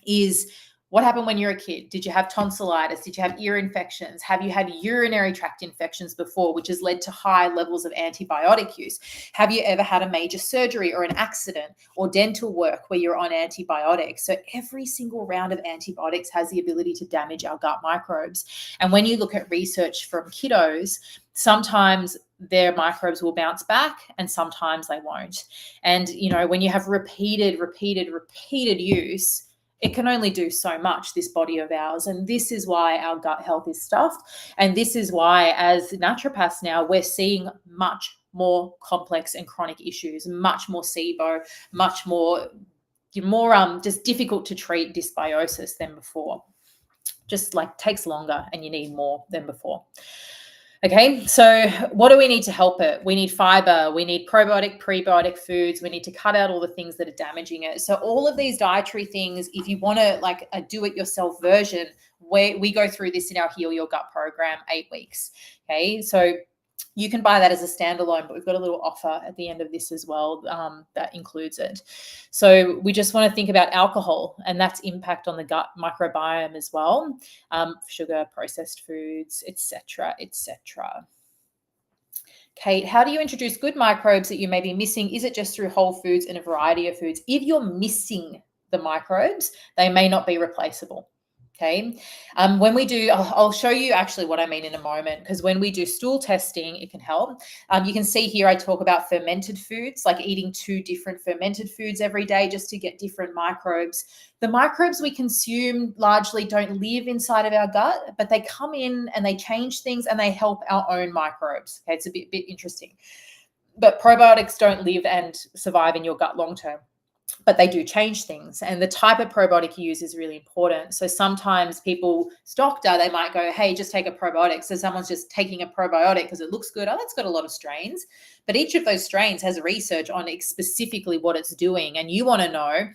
is what happened when you're a kid? Did you have tonsillitis? Did you have ear infections? Have you had urinary tract infections before, which has led to high levels of antibiotic use? Have you ever had a major surgery or an accident or dental work where you're on antibiotics? So every single round of antibiotics has the ability to damage our gut microbes. And when you look at research from kiddos, sometimes their microbes will bounce back and sometimes they won't. And, when you have repeated use, it can only do so much, this body of ours. And this is why our gut health is stuffed. And this is why, as naturopaths now, we're seeing much more complex and chronic issues, much more SIBO, much more just difficult to treat dysbiosis than before. Just like takes longer and you need more than before. Okay, so what do we need to help it? We need fiber, we need probiotic, prebiotic foods, we need to cut out all the things that are damaging it. So all of these dietary things, if you want to like a do-it-yourself version, we go through this in our Heal Your Gut program, 8 weeks. Okay, so you can buy that as a standalone, but we've got a little offer at the end of this as well that includes it. So we just want to think about alcohol and that's impact on the gut microbiome as well, sugar, processed foods, etc., etc. Kate, how do you introduce good microbes that you may be missing? Is it just through whole foods and a variety of foods? If you're missing the microbes, they may not be replaceable. Okay. When we do, I'll show you actually what I mean in a moment, because when we do stool testing, it can help. You can see here I talk about fermented foods, like eating 2 different fermented foods every day just to get different microbes. The microbes we consume largely don't live inside of our gut, but they come in and they change things and they help our own microbes. Okay, it's a bit interesting. But probiotics don't live and survive in your gut long term, but they do change things. And the type of probiotic you use is really important. So sometimes people's doctor, they might go, hey, just take a probiotic. So someone's just taking a probiotic because it looks good. Oh, that's got a lot of strains. But each of those strains has research on specifically what it's doing. And you want to know,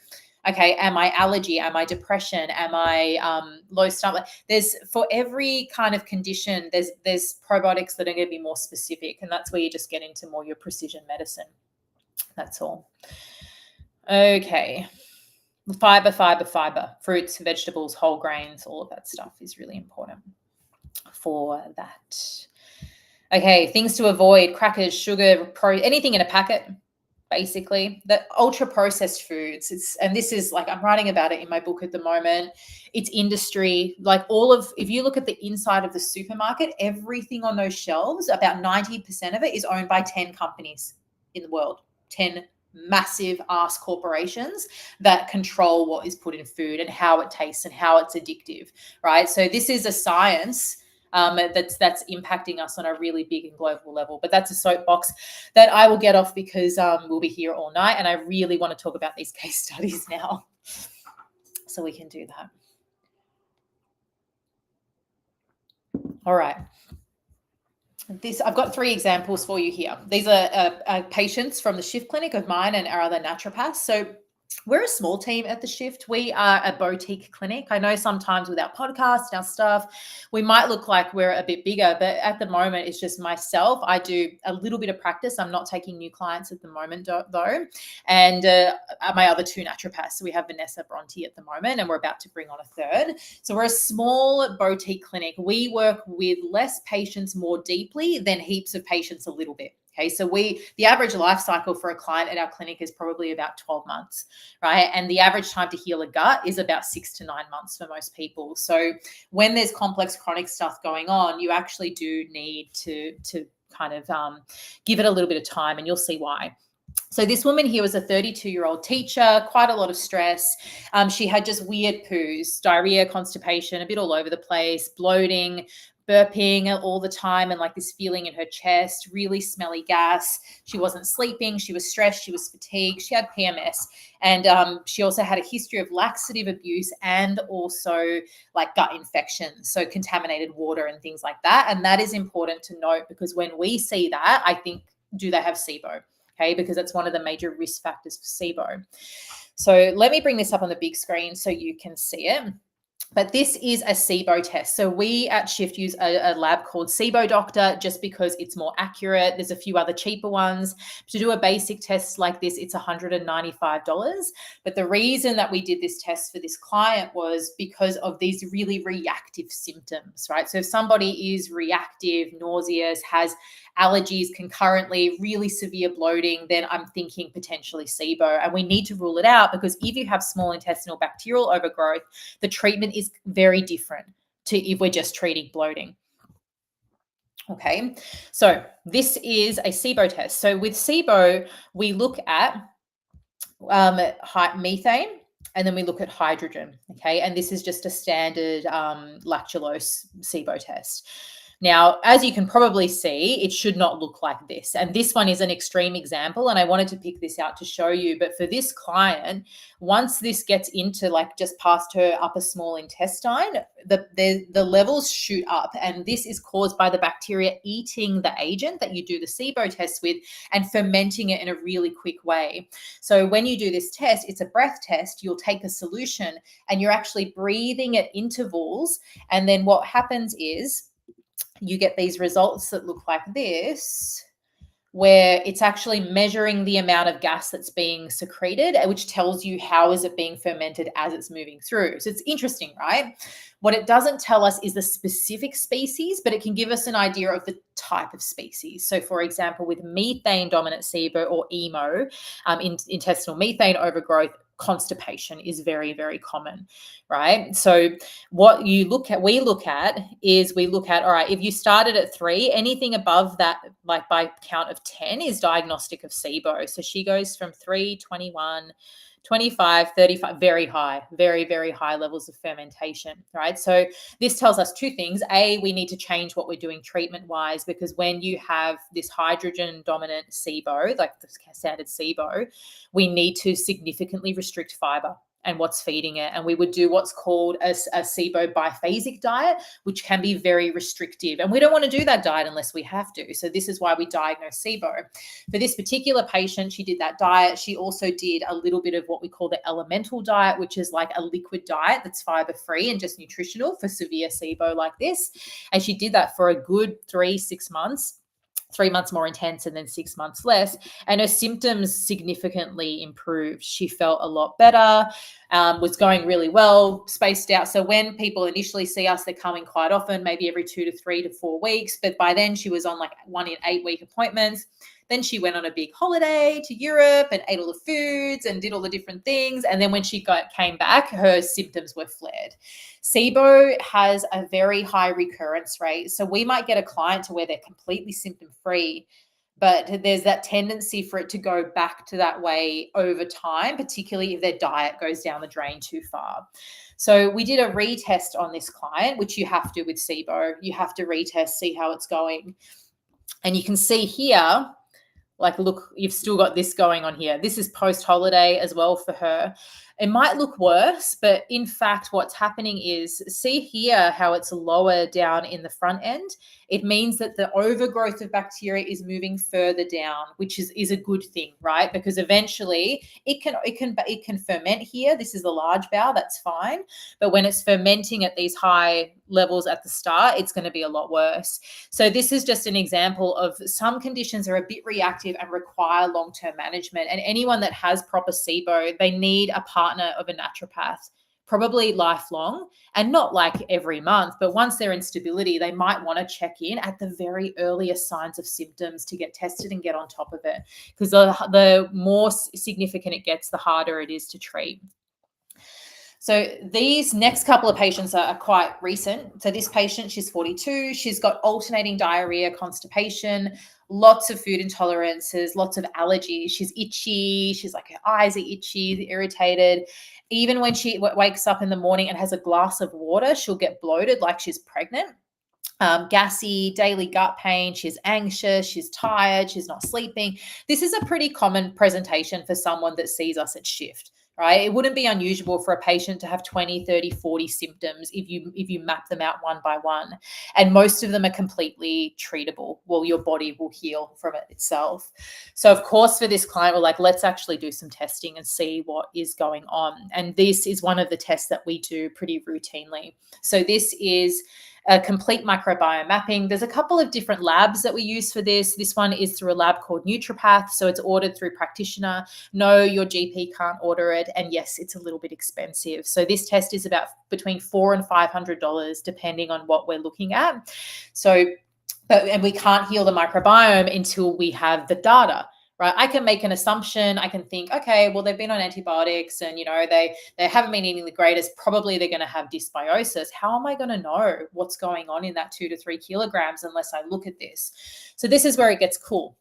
okay, am I allergy? Am I depression? Am I low stomach? For every kind of condition, there's probiotics that are going to be more specific. And that's where you just get into more your precision medicine. That's all. Okay. Fiber, fruits, vegetables, whole grains, all of that stuff is really important for that. Okay, things to avoid: crackers, sugar, anything in a packet, basically. The ultra processed foods, and this is like, I'm writing about it in my book at the moment. It's industry, like if you look at the inside of the supermarket, everything on those shelves, about 90% of it is owned by 10 companies in the world, 10 massive ass corporations that control what is put in food and how it tastes and how it's addictive, right? So this is a science that's impacting us on a really big and global level. But that's a soapbox that I will get off because we'll be here all night, and I really want to talk about these case studies now. So we can do that. All right. I've got 3 examples for you here. These are patients from the shift clinic of mine and our other naturopaths. So we're a small team at the shift. We are a boutique clinic. I know sometimes with our podcast and our stuff, we might look like we're a bit bigger, but at the moment, it's just myself. I do a little bit of practice. I'm not taking new clients at the moment, though. And my other 2 naturopaths. So we have Vanessa Bronte at the moment, and we're about to bring on a 3rd. So we're a small boutique clinic. We work with less patients more deeply than heaps of patients a little bit. Okay, so the average life cycle for a client at our clinic is probably about 12 months, right? And the average time to heal a gut is about 6 to 9 months for most people. So when there's complex chronic stuff going on, you actually do need to kind of give it a little bit of time, and you'll see why. So this woman here was a 32-year-old teacher, quite a lot of stress. She had just weird poos, diarrhea, constipation, a bit all over the place, bloating, burping all the time, and like this feeling in her chest, really smelly gas. She wasn't sleeping. She was stressed. She was fatigued. She had PMS. And she also had a history of laxative abuse and also like gut infections, so contaminated water and things like that. And that is important to note because when we see that, I think, do they have SIBO? Okay, because it's one of the major risk factors for SIBO. So let me bring this up on the big screen so you can see it. But this is a SIBO test. So we at Shift use a lab called SIBO Doctor just because it's more accurate. There's a few other cheaper ones. To do a basic test like this, it's $195. But the reason that we did this test for this client was because of these really reactive symptoms, right? So if somebody is reactive, nauseous, has allergies concurrently, really severe bloating, then I'm thinking potentially SIBO. And we need to rule it out because if you have small intestinal bacterial overgrowth, the treatment is very different to if we're just treating bloating. Okay, so this is a SIBO test. So with SIBO, we look at methane, and then we look at hydrogen. Okay, and this is just a standard lactulose SIBO test. Now, as you can probably see, it should not look like this. And this one is an extreme example, and I wanted to pick this out to show you. But for this client, once this gets into like just past her upper small intestine, the levels shoot up. And this is caused by the bacteria eating the agent that you do the SIBO test with and fermenting it in a really quick way. So when you do this test, it's a breath test. You'll take a solution and you're actually breathing at intervals. And then what happens is, you get these results that look like this, where it's actually measuring the amount of gas that's being secreted, which tells you how is it being fermented as it's moving through. So it's interesting, right? What it doesn't tell us is the specific species, but it can give us an idea of the type of species. So for example, with methane dominant SIBO or EMO, intestinal methane overgrowth, constipation is very, very common, right? So what we look at, all right, if you started at 3, anything above that, like by count of 10 is diagnostic of SIBO. So she goes from 3, 21, 25, 35, very high, very, very high levels of fermentation, right? So this tells us 2 things. A, we need to change what we're doing treatment-wise, because when you have this hydrogen-dominant SIBO, like the standard SIBO, we need to significantly restrict fiber and what's feeding it. And we would do what's called a SIBO biphasic diet, which can be very restrictive. And we don't want to do that diet unless we have to. So this is why we diagnose SIBO. For this particular patient, she did that diet. She also did a little bit of what we call the elemental diet, which is like a liquid diet that's fiber-free and just nutritional for severe SIBO like this. And she did that for a good 3-6 months. 3 months more intense and then 6 months less. And her symptoms significantly improved. She felt a lot better, was going really well, spaced out. So when people initially see us, they're coming quite often, maybe every 2 to 3 to 4 weeks. But by then she was on like 1 in 8 week appointments. Then she went on a big holiday to Europe and ate all the foods and did all the different things. And then when she came back, her symptoms were flared. SIBO has a very high recurrence rate. So we might get a client to where they're completely symptom-free, but there's that tendency for it to go back to that way over time, particularly if their diet goes down the drain too far. So we did a retest on this client, which you have to with SIBO. You have to retest, see how it's going. And you can see here, like, look, you've still got this going on here. This is post-holiday as well for her. It might look worse, but in fact, what's happening is, see here how it's lower down in the front end. It means that the overgrowth of bacteria is moving further down, which is a good thing, right? Because eventually it can ferment here. This is the large bowel, that's fine. But when it's fermenting at these high levels at the start, it's going to be a lot worse. So this is just an example of some conditions are a bit reactive and require long-term management. And anyone that has proper SIBO, they need a partner of a naturopath, probably lifelong, and not like every month, but once they're in stability, they might want to check in at the very earliest signs of symptoms to get tested and get on top of it. Because the more significant it gets, the harder it is to treat. So these next couple of patients are quite recent. So this patient, she's 42. She's got alternating diarrhea, constipation, lots of food intolerances, lots of allergies. She's itchy. She's like, her eyes are itchy, irritated. Even when she wakes up in the morning and has a glass of water, she'll get bloated like she's pregnant. Gassy, daily gut pain. She's anxious. She's tired. She's not sleeping. This is a pretty common presentation for someone that sees us at shift. Right? It wouldn't be unusual for a patient to have 20, 30, 40 symptoms if you map them out one by one. And most of them are completely treatable. Well, your body will heal from it itself. So of course, for this client, we're like, let's actually do some testing and see what is going on. And this is one of the tests that we do pretty routinely. So this is a complete microbiome mapping. There's a couple of different labs that we use for this. This one is through a lab called Naturopath. So it's ordered through practitioner. No, your GP can't order it. And yes, it's a little bit expensive. So this test is about between $400 and $500, depending on what we're looking at. And we can't heal the microbiome until we have the data. Right? I can make an assumption. I can think, okay, well, they've been on antibiotics and, they haven't been eating the greatest. Probably they're going to have dysbiosis. How am I going to know what's going on in that 2 to 3 kilograms unless I look at this? So this is where it gets cool.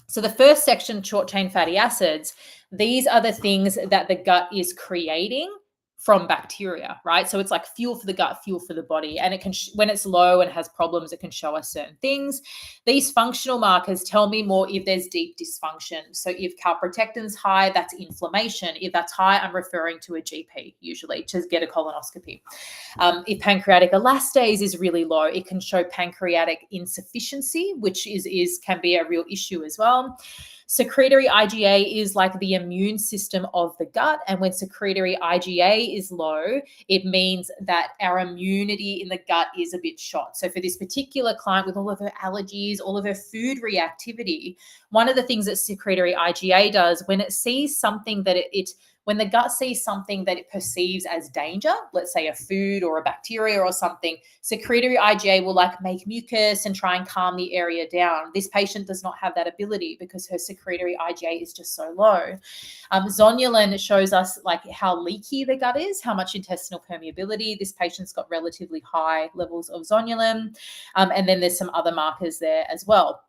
So the first section, short chain fatty acids, these are the things that the gut is creating from bacteria, right? So it's like fuel for the gut, fuel for the body. And it can, when it's low and has problems, it can show us certain things. These functional markers tell me more if there's deep dysfunction. So if calprotectin's high, that's inflammation. If that's high, I'm referring to a GP usually to get a colonoscopy. If pancreatic elastase is really low, it can show pancreatic insufficiency, which can be a real issue as well. Secretory IgA is like the immune system of the gut. And when secretory IgA is low, it means that our immunity in the gut is a bit shot. So for this particular client with all of her allergies, all of her food reactivity, one of the things that secretory IgA does when it sees something that when the gut sees something that it perceives as danger, let's say a food or a bacteria or something, secretory IgA will like make mucus and try and calm the area down. This patient does not have that ability because her secretory IgA is just so low. Zonulin shows us like how leaky the gut is, how much intestinal permeability. This patient's got relatively high levels of zonulin. And then there's some other markers there as well.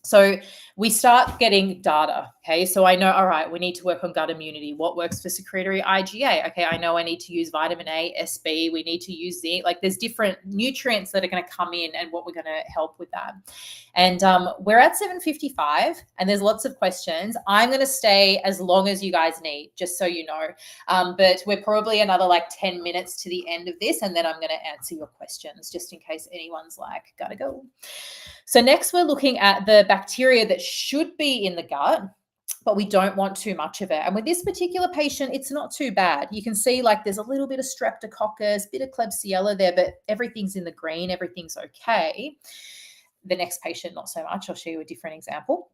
So we start getting data. Okay. So I know, all right, we need to work on gut immunity. What works for secretory IgA? Okay. I know I need to use vitamin A, SB. We need to use zinc. Like there's different nutrients that are going to come in and what we're going to help with that. And we're at 7:55 and there's lots of questions. I'm going to stay as long as you guys need, just so you know. But we're probably another like 10 minutes to the end of this. And then I'm going to answer your questions just in case anyone's like, gotta go. So next we're looking at the bacteria that should be in the gut, but we don't want too much of it. And with this particular patient, it's not too bad. You can see like there's a little bit of streptococcus, bit of Klebsiella there, but everything's in the green, everything's okay. The next patient, not so much. I'll show you a different example.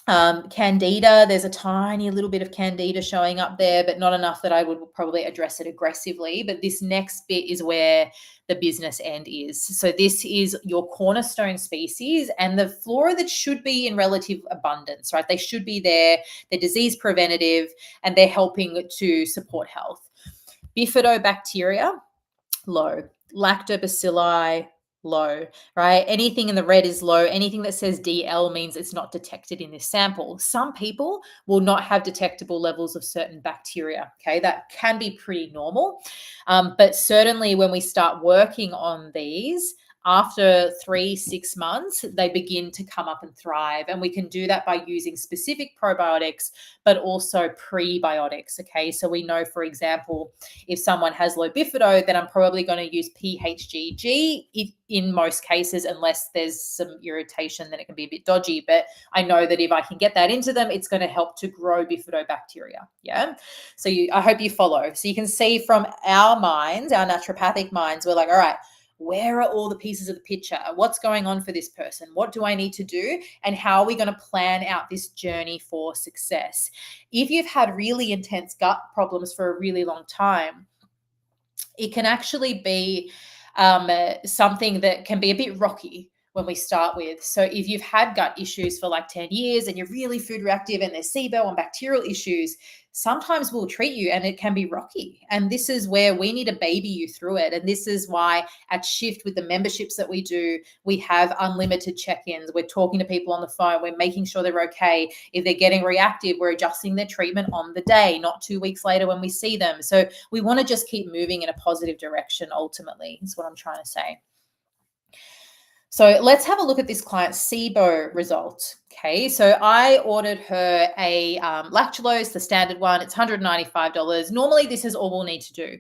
Candida, there's a tiny little bit of candida showing up there, but not enough that I would probably address it aggressively. But this next bit is where the business end is. So this is your cornerstone species and the flora that should be in relative abundance, right? They should be there. They're disease preventative and they're helping to support health. Bifidobacteria, low. Lactobacilli, low, right? Anything in the red is low. Anything that says DL means it's not detected in this sample. Some people will not have detectable levels of certain bacteria. Okay, that can be pretty normal. But certainly when we start working on these, after 3-6 months, they begin to come up and thrive. And we can do that by using specific probiotics, but also prebiotics. Okay, so we know, for example, if someone has low bifido, then I'm probably going to use PHGG in most cases, unless there's some irritation, then it can be a bit dodgy. But I know that if I can get that into them, it's going to help to grow bifidobacteria. Yeah. So I hope you follow. So you can see from our minds, our naturopathic minds, we're like, all right, where are all the pieces of the picture? What's going on for this person? What do I need to do? And how are we going to plan out this journey for success? If you've had really intense gut problems for a really long time, it can actually be something that can be a bit rocky when we start with. So if you've had gut issues for like 10 years and you're really food reactive and there's SIBO and bacterial issues, sometimes we'll treat you and it can be rocky. And this is where we need to baby you through it. And this is why at Shift, with the memberships that we do, we have unlimited check-ins. We're talking to people on the phone. We're making sure they're okay. If they're getting reactive, we're adjusting their treatment on the day, not 2 weeks later when we see them. So we want to just keep moving in a positive direction, ultimately, is what I'm trying to say. So let's have a look at this client's SIBO result. Okay, so I ordered her a lactulose, the standard one. It's $195. Normally, this is all we'll need to do.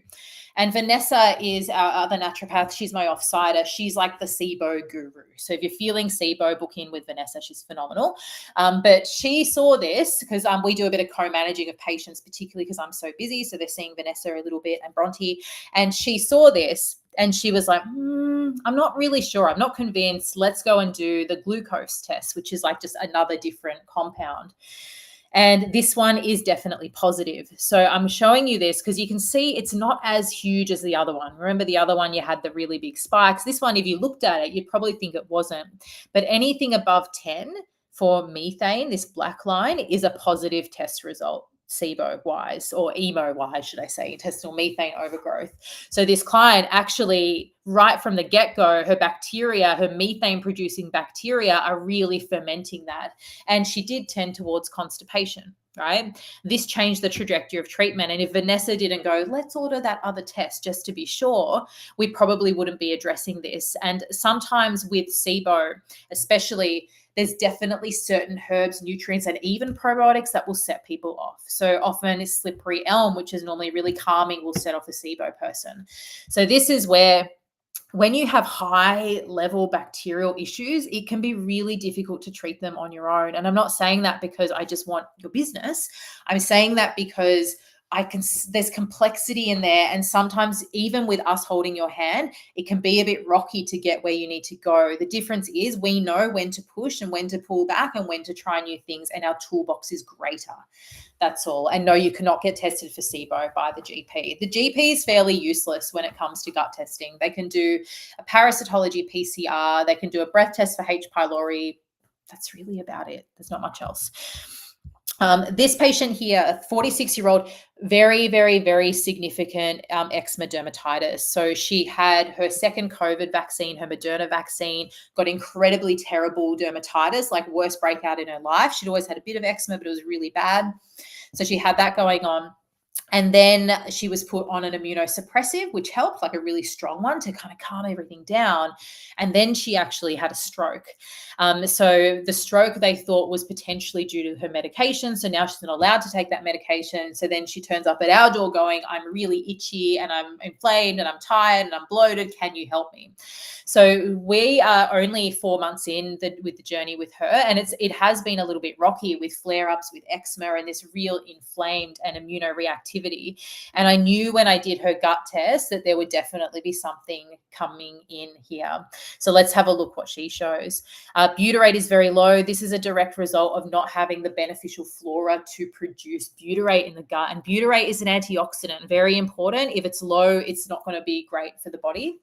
And Vanessa is our other naturopath. She's my offsider. She's like the SIBO guru. So if you're feeling SIBO, book in with Vanessa. She's phenomenal. But she saw this because we do a bit of co-managing of patients, particularly because I'm so busy. So they're seeing Vanessa a little bit and Bronte. And she saw this and she was like, I'm not really sure. I'm not convinced. Let's go and do the glucose test, which is like just another different compound. And this one is definitely positive. So I'm showing you this because you can see it's not as huge as the other one. Remember the other one, you had the really big spikes. This one, if you looked at it, you'd probably think it wasn't. But anything above 10 for methane, this black line, is a positive test result, SIBO-wise, or EMO-wise, should I say, intestinal methane overgrowth. So this client actually, right from the get-go, her bacteria, her methane-producing bacteria are really fermenting that. And she did tend towards constipation, right? This changed the trajectory of treatment. And if Vanessa didn't go, let's order that other test just to be sure, we probably wouldn't be addressing this. And sometimes with SIBO, especially, there's definitely certain herbs, nutrients, and even probiotics that will set people off. So often slippery elm, which is normally really calming, will set off a SIBO person. So this is where, when you have high level bacterial issues, it can be really difficult to treat them on your own. And I'm not saying that because I just want your business. I'm saying that because there's complexity in there. And sometimes even with us holding your hand, it can be a bit rocky to get where you need to go. The difference is we know when to push and when to pull back and when to try new things. And our toolbox is greater. That's all. And no, you cannot get tested for SIBO by the GP. The GP is fairly useless when it comes to gut testing. They can do a parasitology PCR. They can do a breath test for H. pylori. That's really about it. There's not much else. This patient here, a 46-year-old, very, very, very significant eczema dermatitis. So she had her second COVID vaccine, her Moderna vaccine, got incredibly terrible dermatitis, like worst breakout in her life. She'd always had a bit of eczema, but it was really bad. So she had that going on. And then she was put on an immunosuppressive, which helped, like a really strong one to kind of calm everything down. And then she actually had a stroke. So the stroke they thought was potentially due to her medication. So now she's not allowed to take that medication. So then she turns up at our door going, I'm really itchy and I'm inflamed and I'm tired and I'm bloated. Can you help me? So we are only 4 months in with the journey with her. And it has been a little bit rocky with flare-ups, with eczema and this real inflamed and immunoreactivity. And I knew when I did her gut test that there would definitely be something coming in here. So let's have a look what she shows. Butyrate is very low. This is a direct result of not having the beneficial flora to produce butyrate in the gut. And butyrate is an antioxidant, very important. If it's low, it's not going to be great for the body.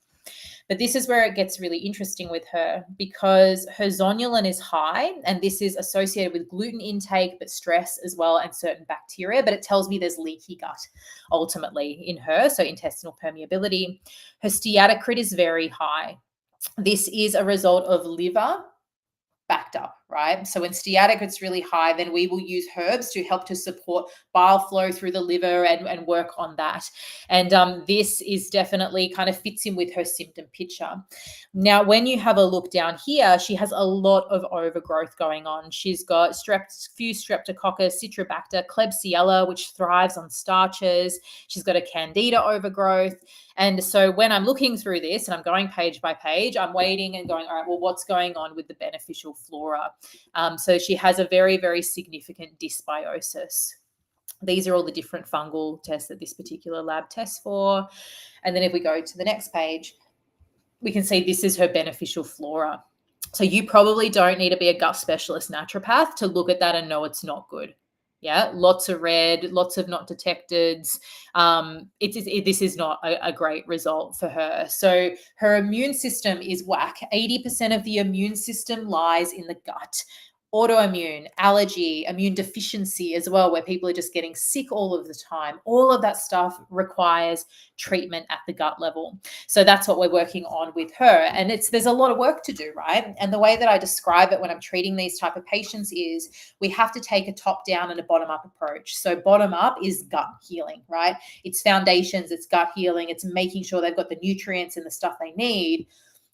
But this is where it gets really interesting with her because her zonulin is high, and this is associated with gluten intake, but stress as well, and certain bacteria. But it tells me there's leaky gut ultimately in her, so intestinal permeability. Her steatocrit is very high. This is a result of liver backed up, right? So when steatic it's really high, then we will use herbs to help to support bile flow through the liver and work on that. And this is definitely kind of fits in with her symptom picture. Now, when you have a look down here, she has a lot of overgrowth going on. She's got fused streptococcus, citrobacter, Klebsiella, which thrives on starches. She's got a candida overgrowth. And so when I'm looking through this and I'm going page by page, I'm waiting and going, all right, well, what's going on with the beneficial flora? So she has a very, very significant dysbiosis. These are all the different fungal tests that this particular lab tests for. And then if we go to the next page, we can see this is her beneficial flora. So you probably don't need to be a gut specialist naturopath to look at that and know it's not good. Yeah, lots of red, lots of not detecteds. This is not a great result for her. So her immune system is whack. 80% of the immune system lies in the gut. Autoimmune, allergy, immune deficiency as well, where people are just getting sick all of the time. All of that stuff requires treatment at the gut level. So that's what we're working on with her. And there's a lot of work to do, right? And the way that I describe it when I'm treating these type of patients is we have to take a top down and a bottom up approach. So bottom up is gut healing, right? It's foundations, it's gut healing, it's making sure they've got the nutrients and the stuff they need.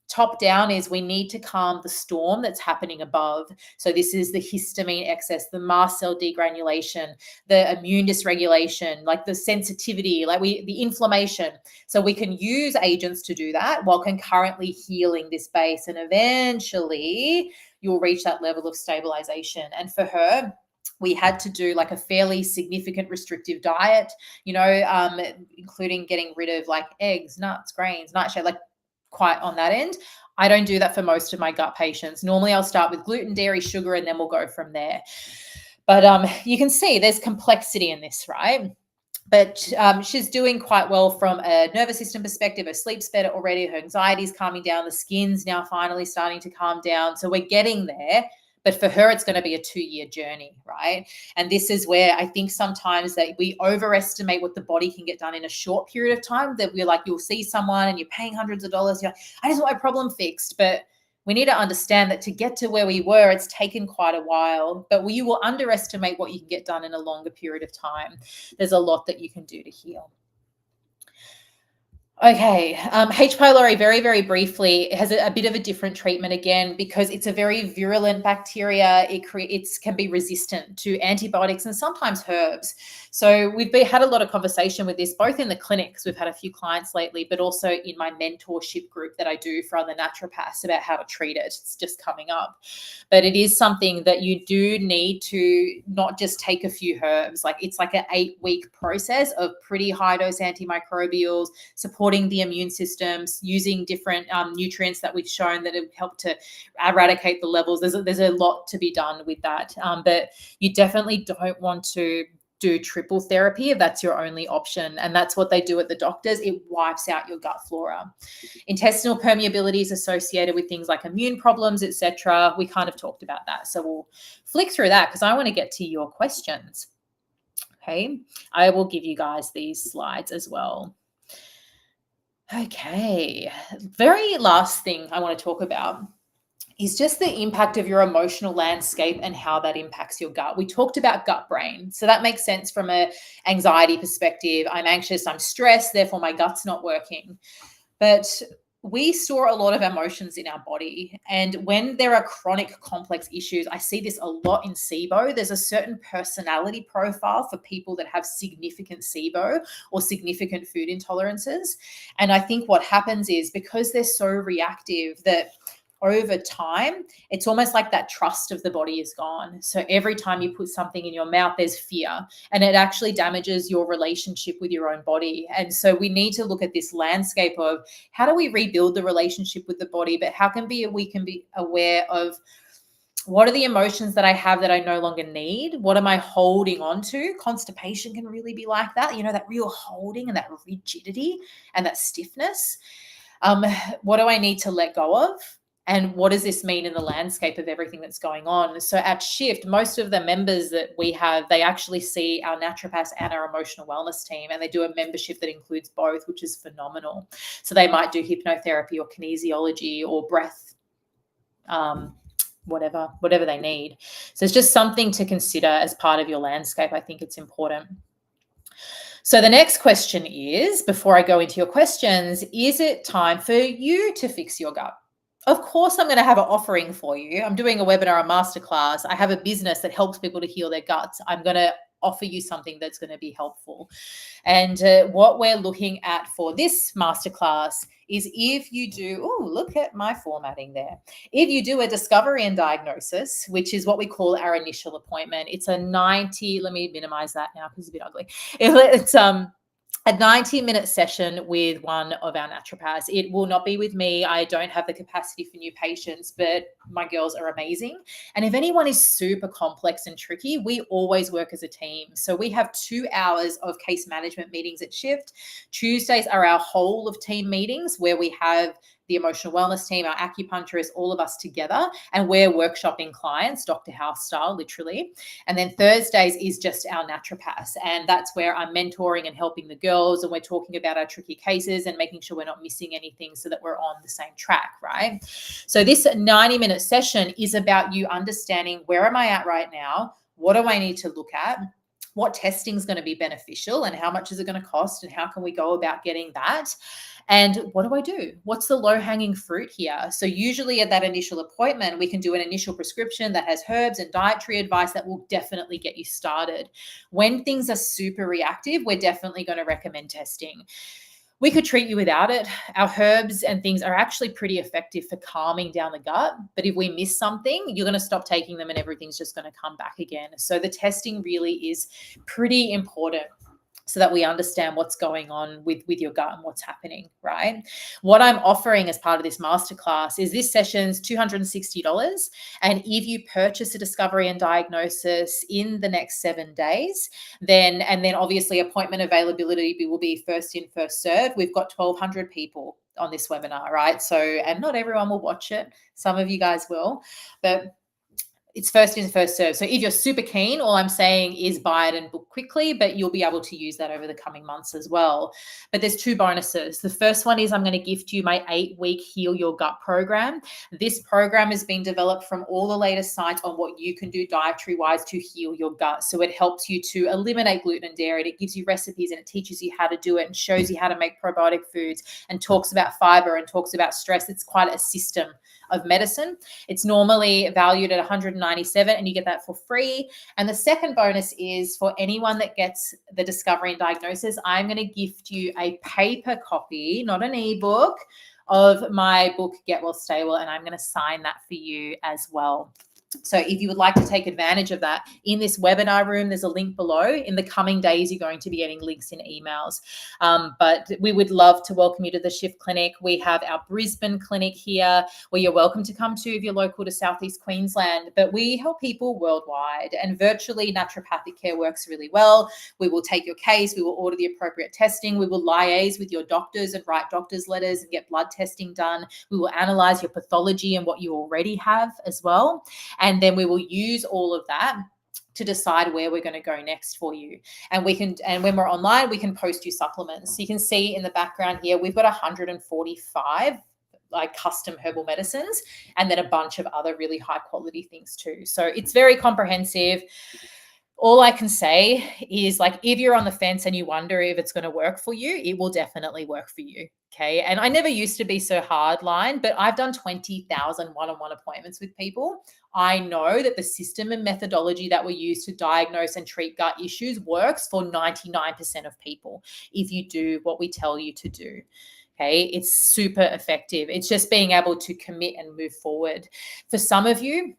Top down is we need to calm the storm that's happening above. So this is the histamine excess, the mast cell degranulation, the immune dysregulation, like the sensitivity, the inflammation. So we can use agents to do that while concurrently healing this base. And eventually you'll reach that level of stabilization. And for her, we had to do like a fairly significant restrictive diet, including getting rid of like eggs, nuts, grains, nightshade, like quite on that end. I don't do that for most of my gut patients. Normally I'll start with gluten, dairy, sugar, and then we'll go from there. But you can see there's complexity in this, right? But she's doing quite well from a nervous system perspective. Her sleep's better already. Her anxiety's calming down. The skin's now finally starting to calm down. So we're getting there. But for her, it's going to be a 2-year journey, right? And this is where I think sometimes that we overestimate what the body can get done in a short period of time, that we're like, you'll see someone and you're paying hundreds of dollars. You're like, I just want my problem fixed. But we need to understand that to get to where we were, it's taken quite a while, but you will underestimate what you can get done in a longer period of time. There's a lot that you can do to heal. Okay, H. pylori, very, very briefly, it has a bit of a different treatment again because it's a very virulent bacteria. It can be resistant to antibiotics and sometimes herbs. So we've had a lot of conversation with this, both in the clinics. We've had a few clients lately, but also in my mentorship group that I do for other naturopaths about how to treat it. It's just coming up. But it is something that you do need to not just take a few herbs. Like it's like an 8-week process of pretty high dose antimicrobials, supporting the immune systems, using different nutrients that we've shown that have helped to eradicate the levels. There's a lot to be done with that. But you definitely don't want to do triple therapy if that's your only option. And that's what they do at the doctors. It wipes out your gut flora. Intestinal permeability is associated with things like immune problems, etc. We kind of talked about that. So we'll flick through that because I want to get to your questions. Okay. I will give you guys these slides as well. Okay. Very last thing I want to talk about is just the impact of your emotional landscape and how that impacts your gut. We talked about gut brain. So that makes sense from an anxiety perspective. I'm anxious, I'm stressed, therefore my gut's not working. But we store a lot of emotions in our body. And when there are chronic complex issues, I see this a lot in SIBO. There's a certain personality profile for people that have significant SIBO or significant food intolerances. And I think what happens is because they're so reactive that over time, it's almost like that trust of the body is gone. So every time you put something in your mouth, there's fear, and it actually damages your relationship with your own body. And so we need to look at this landscape of how do we rebuild the relationship with the body, but how can we be aware of what are the emotions that I have that I no longer need? What am I holding on to? Constipation can really be like that, that real holding and that rigidity and that stiffness. What do I need to let go of? And what does this mean in the landscape of everything that's going on? So at Shift, most of the members that we have, they actually see our naturopaths and our emotional wellness team, and they do a membership that includes both, which is phenomenal. So they might do hypnotherapy or kinesiology or breath, whatever they need. So it's just something to consider as part of your landscape. I think it's important. So the next question is, before I go into your questions, is it time for you to fix your gut? Of course, I'm going to have an offering for you. I'm doing a webinar, a masterclass. I have a business that helps people to heal their guts. I'm going to offer you something that's going to be helpful. And what we're looking at for this masterclass is if you do, oh, look at my formatting there. If you do a discovery and diagnosis, which is what we call our initial appointment, it's a 90, let me minimize that now because it's a bit ugly. It's a 90-minute session with one of our naturopaths. It will not be with me. I don't have the capacity for new patients, but my girls are amazing. And if anyone is super complex and tricky, we always work as a team. So we have 2 hours of case management meetings at Shift. Tuesdays are our whole of team meetings where we have the emotional wellness team, our acupuncturists, all of us together, and we're workshopping clients, Dr. House style, literally. And then Thursdays is just our naturopaths, and that's where I'm mentoring and helping the girls, and we're talking about our tricky cases and making sure we're not missing anything so that we're on the same track, right? So this 90-minute session is about you understanding, where am I at right now? What do I need to look at? What testing is going to be beneficial, and how much is it going to cost, and how can we go about getting that? And what do I do? What's the low-hanging fruit here? So usually at that initial appointment, we can do an initial prescription that has herbs and dietary advice that will definitely get you started. When things are super reactive, we're definitely going to recommend testing. We could treat you without it. Our herbs and things are actually pretty effective for calming down the gut. But if we miss something, you're going to stop taking them and everything's just going to come back again. So the testing really is pretty important, so that we understand what's going on with your gut and what's happening, right? What I'm offering as part of this masterclass is this session's $260. And if you purchase a discovery and diagnosis in the next 7 days, then obviously appointment availability will be first in, first served. We've got 1,200 people on this webinar, right? So, and not everyone will watch it. Some of you guys will, but it's first in, first serve. So if you're super keen, all I'm saying is buy it and book quickly, but you'll be able to use that over the coming months as well. But there's 2 bonuses. The first one is I'm going to gift you my 8-week Heal Your Gut program. This program has been developed from all the latest science on what you can do dietary-wise to heal your gut. So it helps you to eliminate gluten and dairy. It gives you recipes and it teaches you how to do it and shows you how to make probiotic foods and talks about fiber and talks about stress. It's quite a system of medicine. It's normally valued at $197 and you get that for free. And the second bonus is for anyone that gets the discovery and diagnosis, I'm going to gift you a paper copy, not an ebook, of my book, Get Well, Stay Well, and I'm going to sign that for you as well. So if you would like to take advantage of that, in this webinar room, there's a link below. In the coming days, you're going to be getting links in emails. But we would love to welcome you to the Shift Clinic. We have our Brisbane clinic here where you're welcome to come to if you're local to Southeast Queensland. But we help people worldwide, and virtually naturopathic care works really well. We will take your case. We will order the appropriate testing. We will liaise with your doctors and write doctor's letters and get blood testing done. We will analyze your pathology and what you already have as well. And then we will use all of that to decide where we're going to go next for you. And when we're online, we can post you supplements. So you can see in the background here, we've got 145 like custom herbal medicines, and then a bunch of other really high quality things too. So it's very comprehensive. All I can say is, like, if you're on the fence and you wonder if it's going to work for you, it will definitely work for you. Okay. And I never used to be so hardline, but I've done 20,000 one-on-one appointments with people. I know that the system and methodology that we use to diagnose and treat gut issues works for 99% of people if you do what we tell you to do. Okay. It's super effective. It's just being able to commit and move forward. For some of you,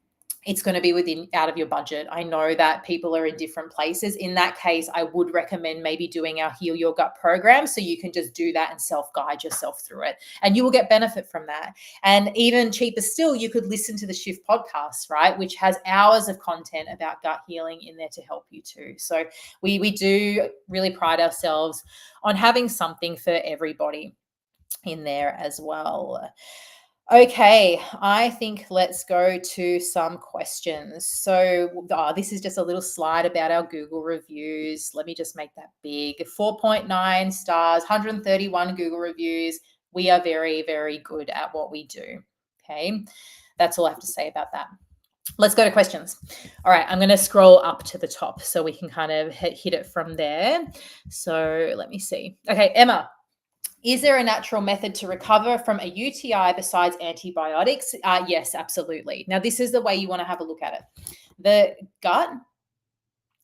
it's going to be out of your budget. I know that people are in different places. In that case, I would recommend maybe doing our Heal Your Gut program, so you can just do that and self-guide yourself through it, and you will get benefit from that. And even cheaper still, you could listen to the Shift podcast, right, which has hours of content about gut healing in there to help you too. So we do really pride ourselves on having something for everybody in there as well. Okay, I think let's go to some questions. So, this is just a little slide about our Google reviews. Let me just make that big. 4.9 stars, 131 Google reviews. We are very, very good at what we do. Okay, that's all I have to say about that. Let's go to questions. All right, I'm going to scroll up to the top so we can kind of hit it from there. So, let me see. Okay, Emma. Is there a natural method to recover from a UTI besides antibiotics? Yes, absolutely. Now, this is the way you want to have a look at it. The gut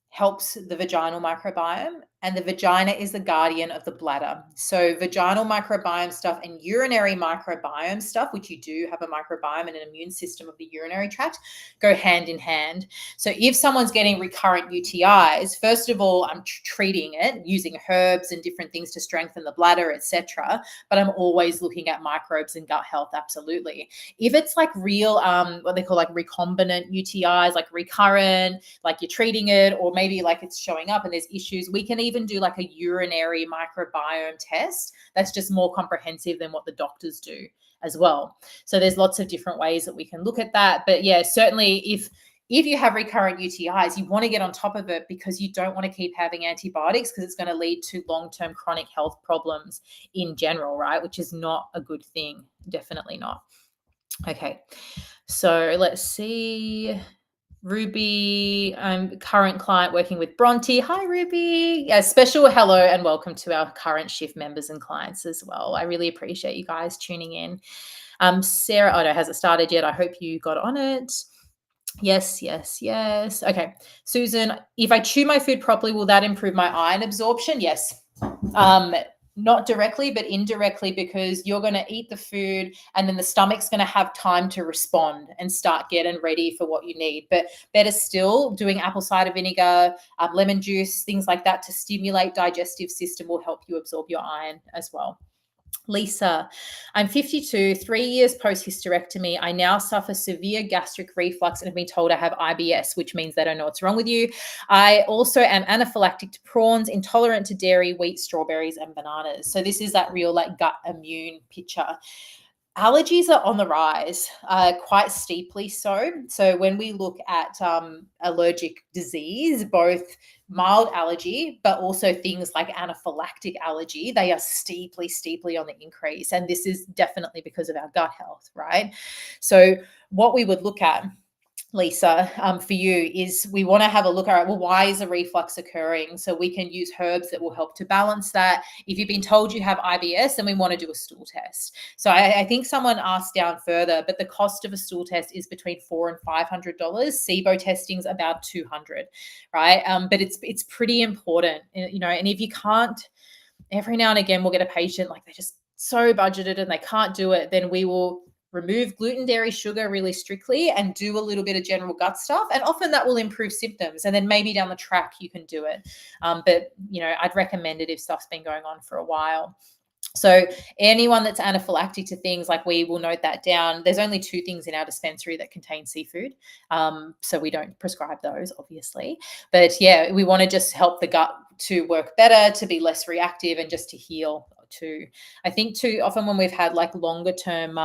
helps the vaginal microbiome, and the vagina is the guardian of the bladder. So vaginal microbiome stuff and urinary microbiome stuff, which you do have a microbiome and an immune system of the urinary tract, go hand in hand. So if someone's getting recurrent UTIs, first of all, I'm treating it using herbs and different things to strengthen the bladder, etc. But I'm always looking at microbes and gut health, absolutely. If it's like real, what they call like recombinant UTIs, like recurrent, like you're treating it, or maybe like it's showing up and there's issues, we can even do like a urinary microbiome test that's just more comprehensive than what the doctors do as well. So there's lots of different ways that we can look at that. But yeah, certainly if you have recurrent UTIs, you want to get on top of it because you don't want to keep having antibiotics because it's going to lead to long-term chronic health problems in general, right? Which is not a good thing. Definitely not. Okay. So let's see. Ruby, I'm current client working with Bronte. Hi, Ruby. Yeah, special hello and welcome to our current shift members and clients as well. I really appreciate you guys tuning in. Sarah, oh no, hasn't started yet. I hope you got on it. Yes, yes, yes. Okay. Susan, if I chew my food properly, will that improve my iron absorption? Yes. Not directly, but indirectly, because you're going to eat the food and then the stomach's going to have time to respond and start getting ready for what you need. But better still, doing apple cider vinegar, lemon juice, things like that to stimulate digestive system will help you absorb your iron as well. Lisa, I'm 52, 3 years post hysterectomy. I now suffer severe gastric reflux and have been told I have IBS, which means they don't know what's wrong with you. I also am anaphylactic to prawns, intolerant to dairy, wheat, strawberries, and bananas. So this is that real like gut immune picture. Allergies are on the rise, quite steeply so. So when we look at allergic disease, both mild allergy, but also things like anaphylactic allergy, they are steeply, steeply on the increase. And this is definitely because of our gut health, right? So what we would look at, Lisa, for you is we want to have a look at, well, why is a reflux occurring? So we can use herbs that will help to balance that. If you've been told you have IBS, then we want to do a stool test. So I think someone asked down further, but the cost of a stool test is between $400 and $500. SIBO testing's about $200, right? But it's pretty important, you know. And if you can't, every now and again we'll get a patient like they're just so budgeted and they can't do it, then we will remove gluten, dairy, sugar really strictly and do a little bit of general gut stuff. And often that will improve symptoms. And then maybe down the track you can do it. But, you know, I'd recommend it if stuff's been going on for a while. So anyone that's anaphylactic to things, like we will note that down. There's only 2 things in our dispensary that contain seafood. So we don't prescribe those, obviously. But yeah, we want to just help the gut to work better, to be less reactive, and just to heal too. I think too often when we've had like longer term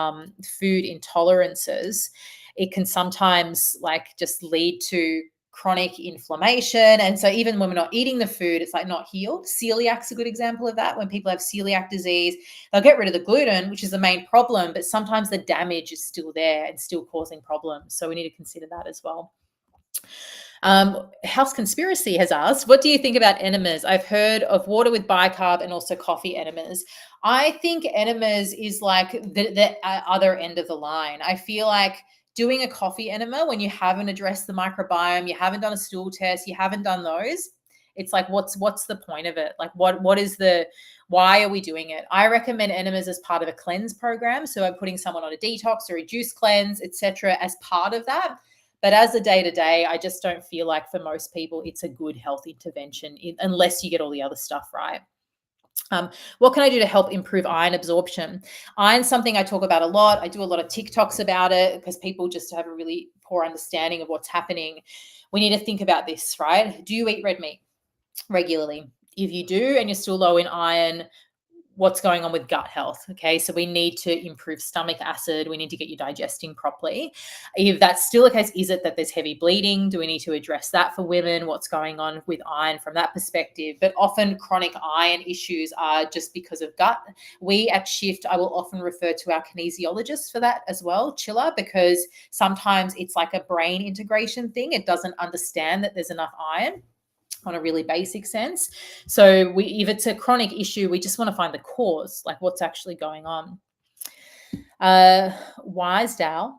food intolerances, it can sometimes like just lead to chronic inflammation. And so even when we're not eating the food, it's like not healed. Celiac's a good example of that. When people have celiac disease, they'll get rid of the gluten, which is the main problem, but sometimes the damage is still there and still causing problems. So we need to consider that as well. House Conspiracy has asked, what do you think about enemas? I've heard of water with bicarb and also coffee enemas. I think enemas is like the other end of the line. I feel like doing a coffee enema when you haven't addressed the microbiome, you haven't done a stool test, you haven't done those, it's like what's the point of it? Like what is the, why are we doing it? I recommend enemas as part of a cleanse program. So I'm putting someone on a detox or a juice cleanse, etc., as part of that. But as a day-to-day, I just don't feel like for most people it's a good health intervention unless you get all the other stuff right. What can I do to help improve iron absorption? Iron's something I talk about a lot. I do a lot of TikToks about it because people just have a really poor understanding of what's happening. We need to think about this, right? Do you eat red meat regularly? If you do and you're still low in iron, what's going on with gut health. Okay, so we need to improve stomach acid. We need to get you digesting properly. If that's still the case, is it that there's heavy bleeding? Do we need to address that for women? What's going on with iron from that perspective? But often chronic iron issues are just because of gut. We at Shift, I will often refer to our kinesiologist for that as well, Chiller, because sometimes it's like a brain integration thing. It doesn't understand that there's enough iron on a really basic sense. So if it's a chronic issue, we just want to find the cause, like what's actually going on. Wisedale.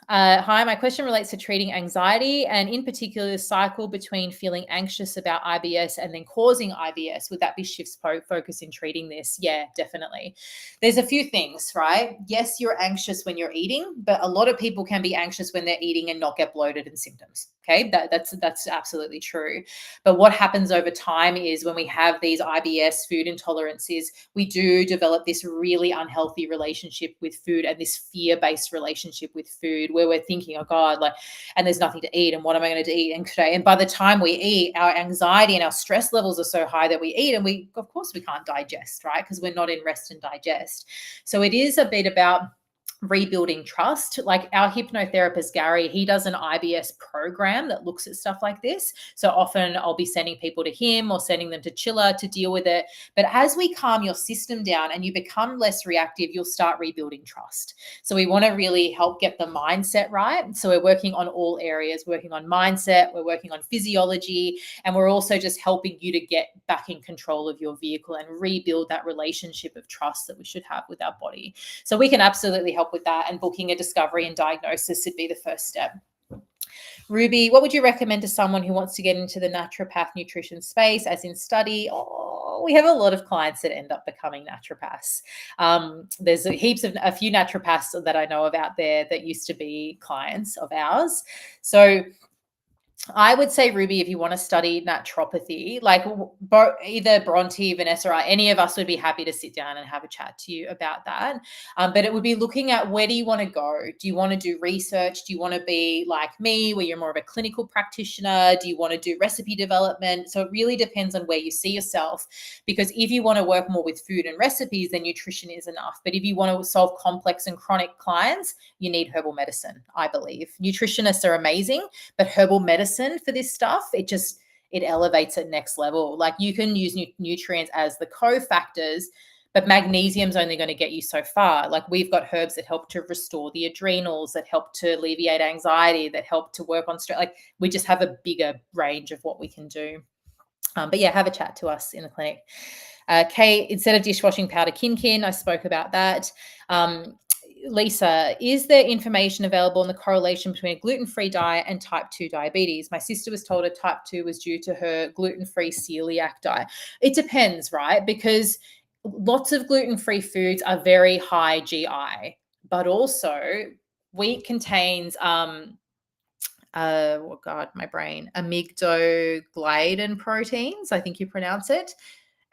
Hi, my question relates to treating anxiety and in particular the cycle between feeling anxious about IBS and then causing IBS. Would that be Shift's focus in treating this? Yeah, definitely. There's a few things, right? Yes, you're anxious when you're eating, but a lot of people can be anxious when they're eating and not get bloated and symptoms. Okay, that's absolutely true. But what happens over time is when we have these IBS food intolerances, we do develop this really unhealthy relationship with food and this fear-based relationship with food where we're thinking, oh God, like, and there's nothing to eat, and what am I going to eat? And today, and by the time we eat, our anxiety and our stress levels are so high that we eat, and of course we can't digest, right? Because we're not in rest and digest. So it is a bit about rebuilding trust. Like our hypnotherapist, Gary, he does an IBS program that looks at stuff like this. So often I'll be sending people to him or sending them to Chiller to deal with it. But as we calm your system down and you become less reactive, you'll start rebuilding trust. So we want to really help get the mindset right. So we're working on all areas, working on mindset, we're working on physiology, and we're also just helping you to get back in control of your vehicle and rebuild that relationship of trust that we should have with our body. So we can absolutely help with that, and booking a discovery and diagnosis would be the first step. Ruby, what would you recommend to someone who wants to get into the naturopath nutrition space, as in study? Oh, we have a lot of clients that end up becoming naturopaths. There's a few naturopaths that I know of out there that used to be clients of ours. So I would say, Ruby, if you want to study naturopathy, like either Bronte, Vanessa, or any of us would be happy to sit down and have a chat to you about that. But it would be looking at, where do you want to go? Do you want to do research? Do you want to be like me, where you're more of a clinical practitioner? Do you want to do recipe development? So it really depends on where you see yourself, because if you want to work more with food and recipes, then nutrition is enough. But if you want to solve complex and chronic clients, you need herbal medicine, I believe. Nutritionists are amazing, but herbal medicine for this stuff, it elevates it next level. Like you can use nutrients as the cofactors, but magnesium's only going to get you so far. Like we've got herbs that help to restore the adrenals, that help to alleviate anxiety, that help to work on stress. Like we just have a bigger range of what we can do. But yeah, have a chat to us in the clinic. Kate, instead of dishwashing powder, kin, I spoke about that. Lisa, is there information available on the correlation between a gluten-free diet and type 2 diabetes? My sister was told her type 2 was due to her gluten-free celiac diet. It depends, right? Because lots of gluten-free foods are very high GI, but also wheat contains amygdalogliadin proteins, I think you pronounce it.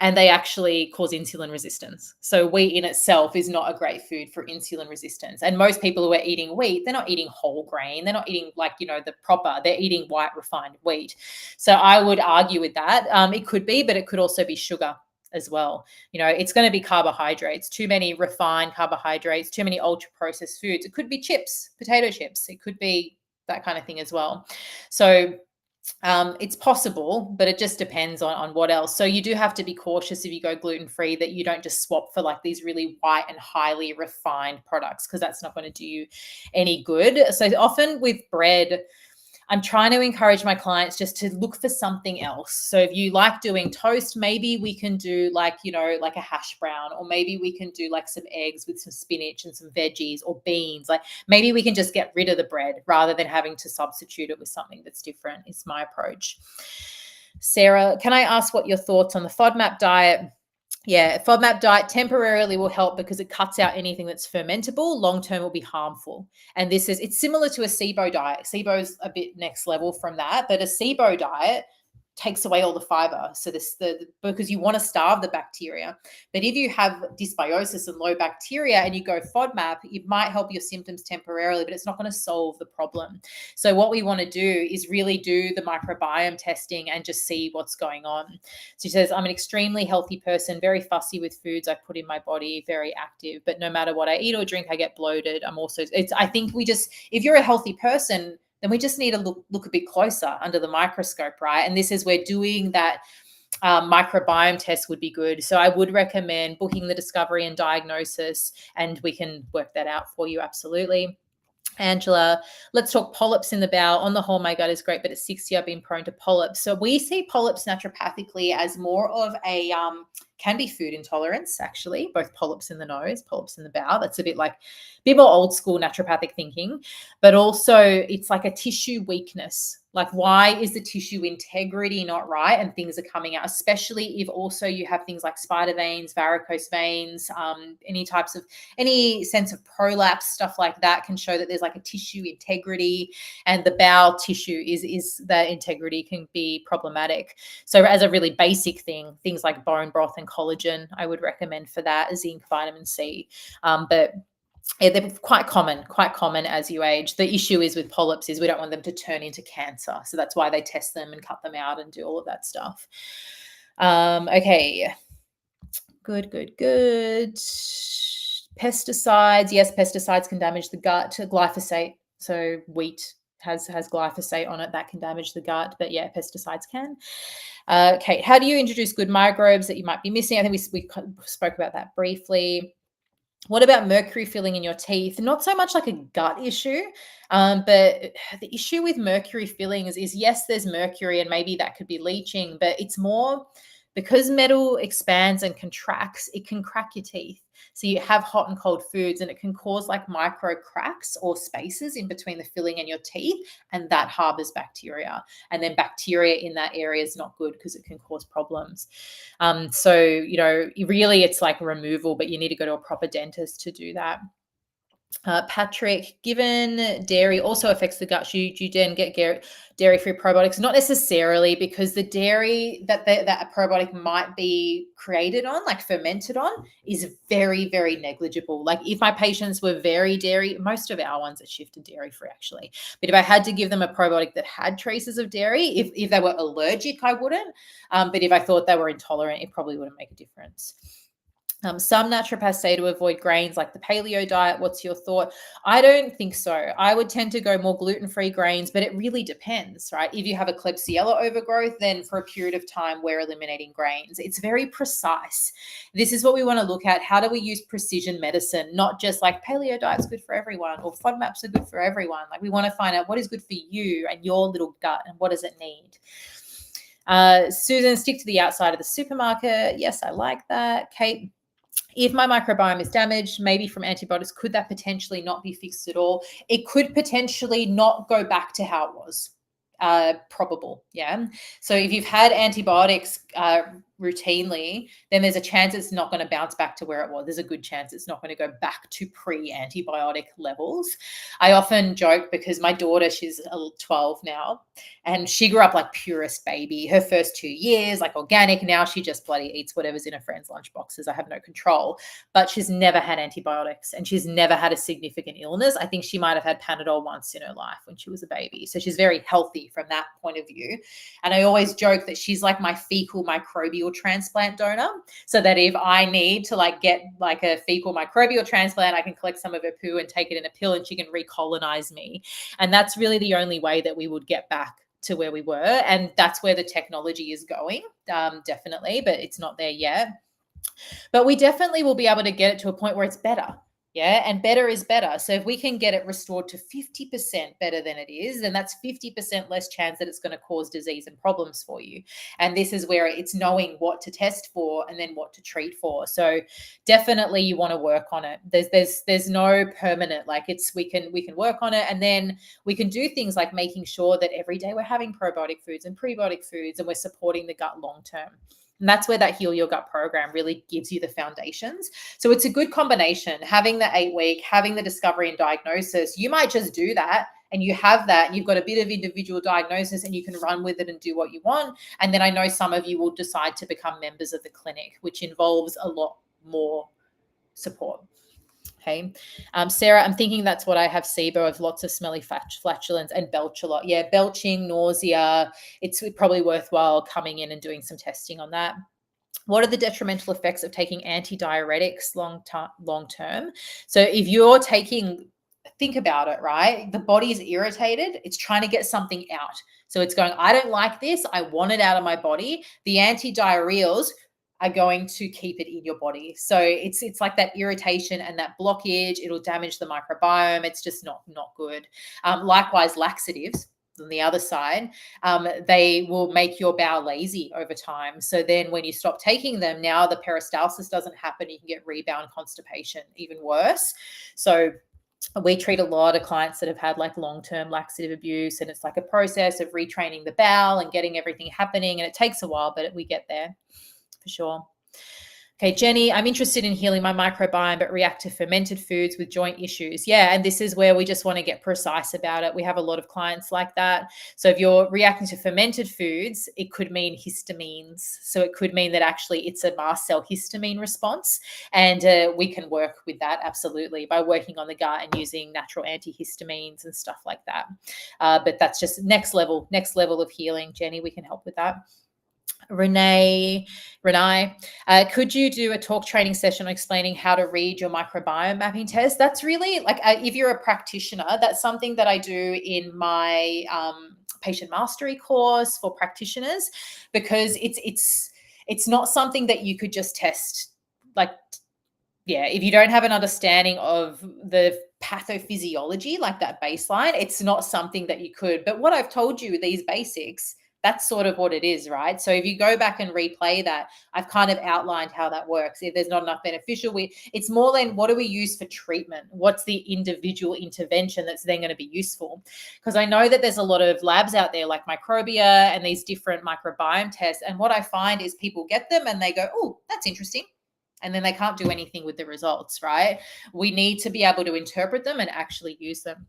And they actually cause insulin resistance. So wheat in itself is not a great food for insulin resistance. And most people who are eating wheat, they're not eating whole grain. They're not eating they're eating white refined wheat. So I would argue with that. It could be, but it could also be sugar as well. It's going to be carbohydrates, too many refined carbohydrates, too many ultra processed foods. It could be chips, potato chips. It could be that kind of thing as well. So it's possible, but it just depends on what else. So you do have to be cautious if you go gluten-free that you don't just swap for like these really white and highly refined products, because that's not going to do you any good. So often with bread, I'm trying to encourage my clients just to look for something else. So if you like doing toast, maybe we can do like a hash brown, or maybe we can do like some eggs with some spinach and some veggies or beans. Like maybe we can just get rid of the bread rather than having to substitute it with something that's different. It's my approach. Sarah, can I ask what your thoughts on the FODMAP diet? Yeah, FODMAP diet temporarily will help because it cuts out anything that's fermentable. Long-term will be harmful. And it's similar to a SIBO diet. SIBO is a bit next level from that, but a SIBO diet, takes away all the fiber. So because you want to starve the bacteria. But if you have dysbiosis and low bacteria and you go FODMAP, it might help your symptoms temporarily, but it's not going to solve the problem. So what we want to do is really do the microbiome testing and just see what's going on. So she says, I'm an extremely healthy person, very fussy with foods I put in my body, very active, but no matter what I eat or drink, I get bloated. I think if you're a healthy person, then we just need to look a bit closer under the microscope, right? And this is where doing that microbiome test would be good. So I would recommend booking the discovery and diagnosis, and we can work that out for you. Absolutely. Angela, let's talk polyps in the bowel. On the whole, my gut is great, but at 60, I've been prone to polyps. So we see polyps naturopathically as more of a, can be food intolerance, actually, both polyps in the nose, polyps in the bowel. That's a bit more old school naturopathic thinking, but also it's like a tissue weakness. Like, why is the tissue integrity not right and things are coming out, especially if also you have things like spider veins, varicose veins, any sense of prolapse, stuff like that can show that there's like a tissue integrity, and the bowel tissue is that integrity can be problematic. So as a really basic thing, things like bone broth and collagen, I would recommend for that, zinc, vitamin C. But they're quite common as you age. The issue is with polyps is we don't want them to turn into cancer. So that's why they test them and cut them out and do all of that stuff. Okay. Good. Pesticides. Yes, pesticides can damage the gut. Glyphosate. So wheat has glyphosate on it. That can damage the gut. But yeah, pesticides can. Kate, how do you introduce good microbes that you might be missing? I think we spoke about that briefly. What about mercury filling in your teeth? Not so much like a gut issue, but the issue with mercury fillings is, yes, there's mercury and maybe that could be leaching, but it's more because metal expands and contracts, it can crack your teeth. So you have hot and cold foods and it can cause like micro cracks or spaces in between the filling and your teeth, and that harbors bacteria. And then bacteria in that area is not good because it can cause problems. So, really it's like removal, but you need to go to a proper dentist to do that. Patrick, given dairy also affects the gut, do you then get dairy-free probiotics? Not necessarily, because the dairy that a probiotic might be created on, like fermented on, is very, very negligible. Like if my patients were very dairy, most of our ones are shifted dairy-free actually. But if I had to give them a probiotic that had traces of dairy, if they were allergic, I wouldn't. But if I thought they were intolerant, it probably wouldn't make a difference. Some naturopaths say to avoid grains like the paleo diet. What's your thought? I don't think so. I would tend to go more gluten-free grains, but it really depends, right? If you have a Klebsiella overgrowth, then for a period of time, we're eliminating grains. It's very precise. This is what we want to look at. How do we use precision medicine? Not just like paleo diet's good for everyone or FODMAPs are good for everyone. Like we want to find out what is good for you and your little gut and what does it need. Susan, stick to the outside of the supermarket. Yes, I like that. Kate, if my microbiome is damaged, maybe from antibiotics, could that potentially not be fixed at all? It could potentially not go back to how it was. Probable, yeah. So if you've had antibiotics routinely, then there's a chance it's not going to bounce back to where it was. There's a good chance it's not going to go back to pre-antibiotic levels. I often joke because my daughter, she's 12 now, and she grew up like purest baby. Her first 2 years, like organic. Now she just bloody eats whatever's in her friends' lunch boxes. I have no control. But she's never had antibiotics and she's never had a significant illness. I think she might have had Panadol once in her life when she was a baby. So she's very healthy from that point of view. And I always joke that she's like my fecal microbial transplant donor, so that if I need to like get like a fecal microbial transplant, I can collect some of her poo and take it in a pill and she can recolonize me. And that's really the only way that we would get back to where we were. And that's where the technology is going, definitely, but it's not there yet. But we definitely will be able to get it to a point where it's better. Yeah. And better is better. So if we can get it restored to 50% better than it is, then that's 50% less chance that it's going to cause disease and problems for you. And this is where it's knowing what to test for and then what to treat for. So definitely you want to work on it. There's no permanent, like we can work on it, and then we can do things like making sure that every day we're having probiotic foods and prebiotic foods and we're supporting the gut long term. And that's where that Heal Your Gut program really gives you the foundations. So it's a good combination, having the 8-week, having the discovery and diagnosis. You might just do that and you have that, and you've got a bit of individual diagnosis, and you can run with it and do what you want. And then I know some of you will decide to become members of the clinic, which involves a lot more support. Okay. Sarah, I'm thinking that's what I have SIBO of lots of smelly flatulence and belch a lot. Yeah, belching, nausea. It's probably worthwhile coming in and doing some testing on that. What are the detrimental effects of taking antidiuretics long term? So if you're taking, think about it, right? The body is irritated. It's trying to get something out. So it's going, I don't like this. I want it out of my body. The antidiarrheals are going to keep it in your body. So it's like that irritation and that blockage. It'll damage the microbiome. It's just not good. Likewise, laxatives on the other side, they will make your bowel lazy over time. So then when you stop taking them, now the peristalsis doesn't happen. You can get rebound constipation, even worse. So we treat a lot of clients that have had like long-term laxative abuse, and it's like a process of retraining the bowel and getting everything happening. And it takes a while, but we get there for sure. Okay, Jenny, I'm interested in healing my microbiome, but react to fermented foods with joint issues. Yeah, and this is where we just want to get precise about it. We have a lot of clients like that. So if you're reacting to fermented foods, it could mean histamines. So it could mean that actually it's a mast cell histamine response. And we can work with that, absolutely, by working on the gut and using natural antihistamines and stuff like that. But that's just next level of healing. Jenny, we can help with that. Renee, could you do a talk training session on explaining how to read your microbiome mapping test? That's really like, if you're a practitioner, that's something that I do in my patient mastery course for practitioners, because it's not something that you could just test. Like, yeah, if you don't have an understanding of the pathophysiology, like that baseline, it's not something that you could. But what I've told you, these basics, that's sort of what it is, right? So if you go back and replay that, I've kind of outlined how that works. If there's not enough beneficial, it's more than what do we use for treatment? What's the individual intervention that's then going to be useful? Because I know that there's a lot of labs out there like Microbia and these different microbiome tests. And what I find is people get them and they go, oh, that's interesting. And then they can't do anything with the results, right? We need to be able to interpret them and actually use them.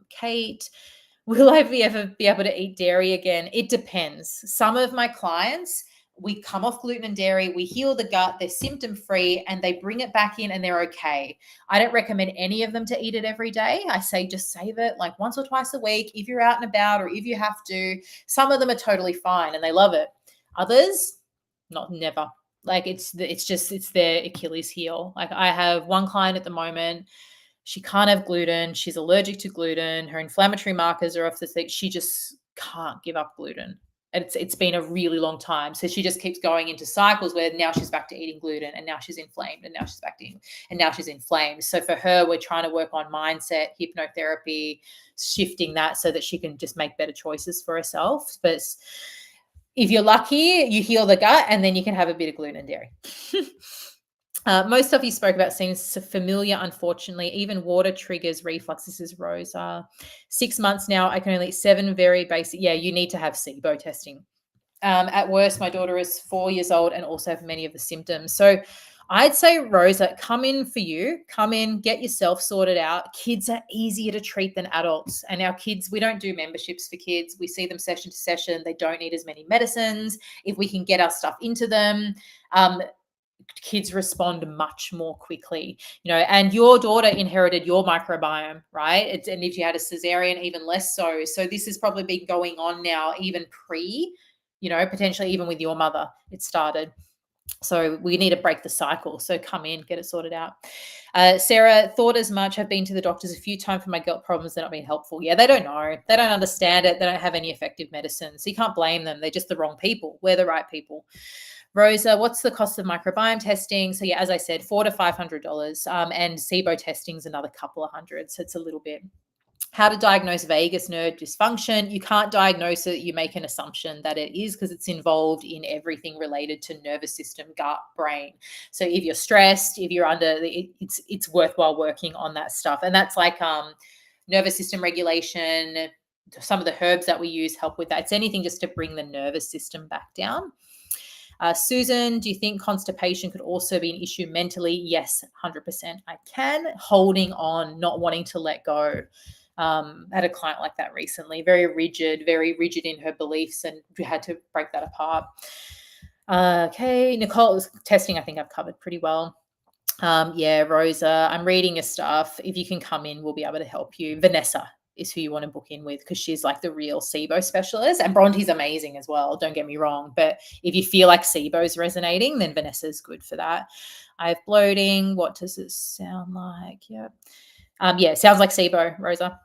Kate, will I ever be able to eat dairy again? It depends. Some of my clients, we come off gluten and dairy, we heal the gut, they're symptom-free, and they bring it back in and they're okay. I don't recommend any of them to eat it every day. I say just save it like once or twice a week if you're out and about or if you have to. Some of them are totally fine and they love it. Others, never. Like it's their Achilles heel. Like I have one client at the moment, she can't have gluten. She's allergic to gluten. Her inflammatory markers are off the thing. She just can't give up gluten. It's been a really long time. So she just keeps going into cycles where now she's back to eating gluten and now she's inflamed and now she's back to eating and now she's inflamed. So for her, we're trying to work on mindset, hypnotherapy, shifting that so that she can just make better choices for herself. But if you're lucky, you heal the gut and then you can have a bit of gluten and dairy. Most of you spoke about seems familiar, unfortunately. Even water triggers reflux. This is Rosa. 6 months now, I can only eat 7 very basic. Yeah, you need to have SIBO testing. At worst, my daughter is 4 years old and also have many of the symptoms. So I'd say, Rosa, come in, get yourself sorted out. Kids are easier to treat than adults. And our kids, we don't do memberships for kids. We see them session to session. They don't need as many medicines. If we can get our stuff into them, kids respond much more quickly, and your daughter inherited your microbiome, right? And if you had a cesarean, even less so. So this has probably been going on now, even potentially even with your mother, it started. So we need to break the cycle. So come in, get it sorted out. Sarah, thought as much. Have been to the doctors a few times for my gut problems. They're not being helpful. Yeah, they don't know. They don't understand it. They don't have any effective medicine. So you can't blame them. They're just the wrong people. We're the right people. Rosa, what's the cost of microbiome testing? So yeah, as I said, $400 to $500, and SIBO testing is another couple of hundred. So it's a little bit. How to diagnose vagus nerve dysfunction? You can't diagnose it. You make an assumption that it is because it's involved in everything related to nervous system, gut, brain. So if you're stressed, if you're under, it's worthwhile working on that stuff. And that's like nervous system regulation. Some of the herbs that we use help with that. It's anything just to bring the nervous system back down. Susan, do you think constipation could also be an issue mentally? Yes, 100%. I can. Holding on, not wanting to let go. Had a client like that recently, very rigid in her beliefs, and we had to break that apart. Okay, Nicole's testing, I think I've covered pretty well. Yeah, Rosa, I'm reading your stuff. If you can come in, we'll be able to help you. Vanessa is who you want to book in with, because she's like the real SIBO specialist. And Bronte's amazing as well, don't get me wrong. But if you feel like SIBO's resonating, then Vanessa's good for that. I have bloating. What does this sound like? Yep. Yeah, sounds like SIBO, Rosa.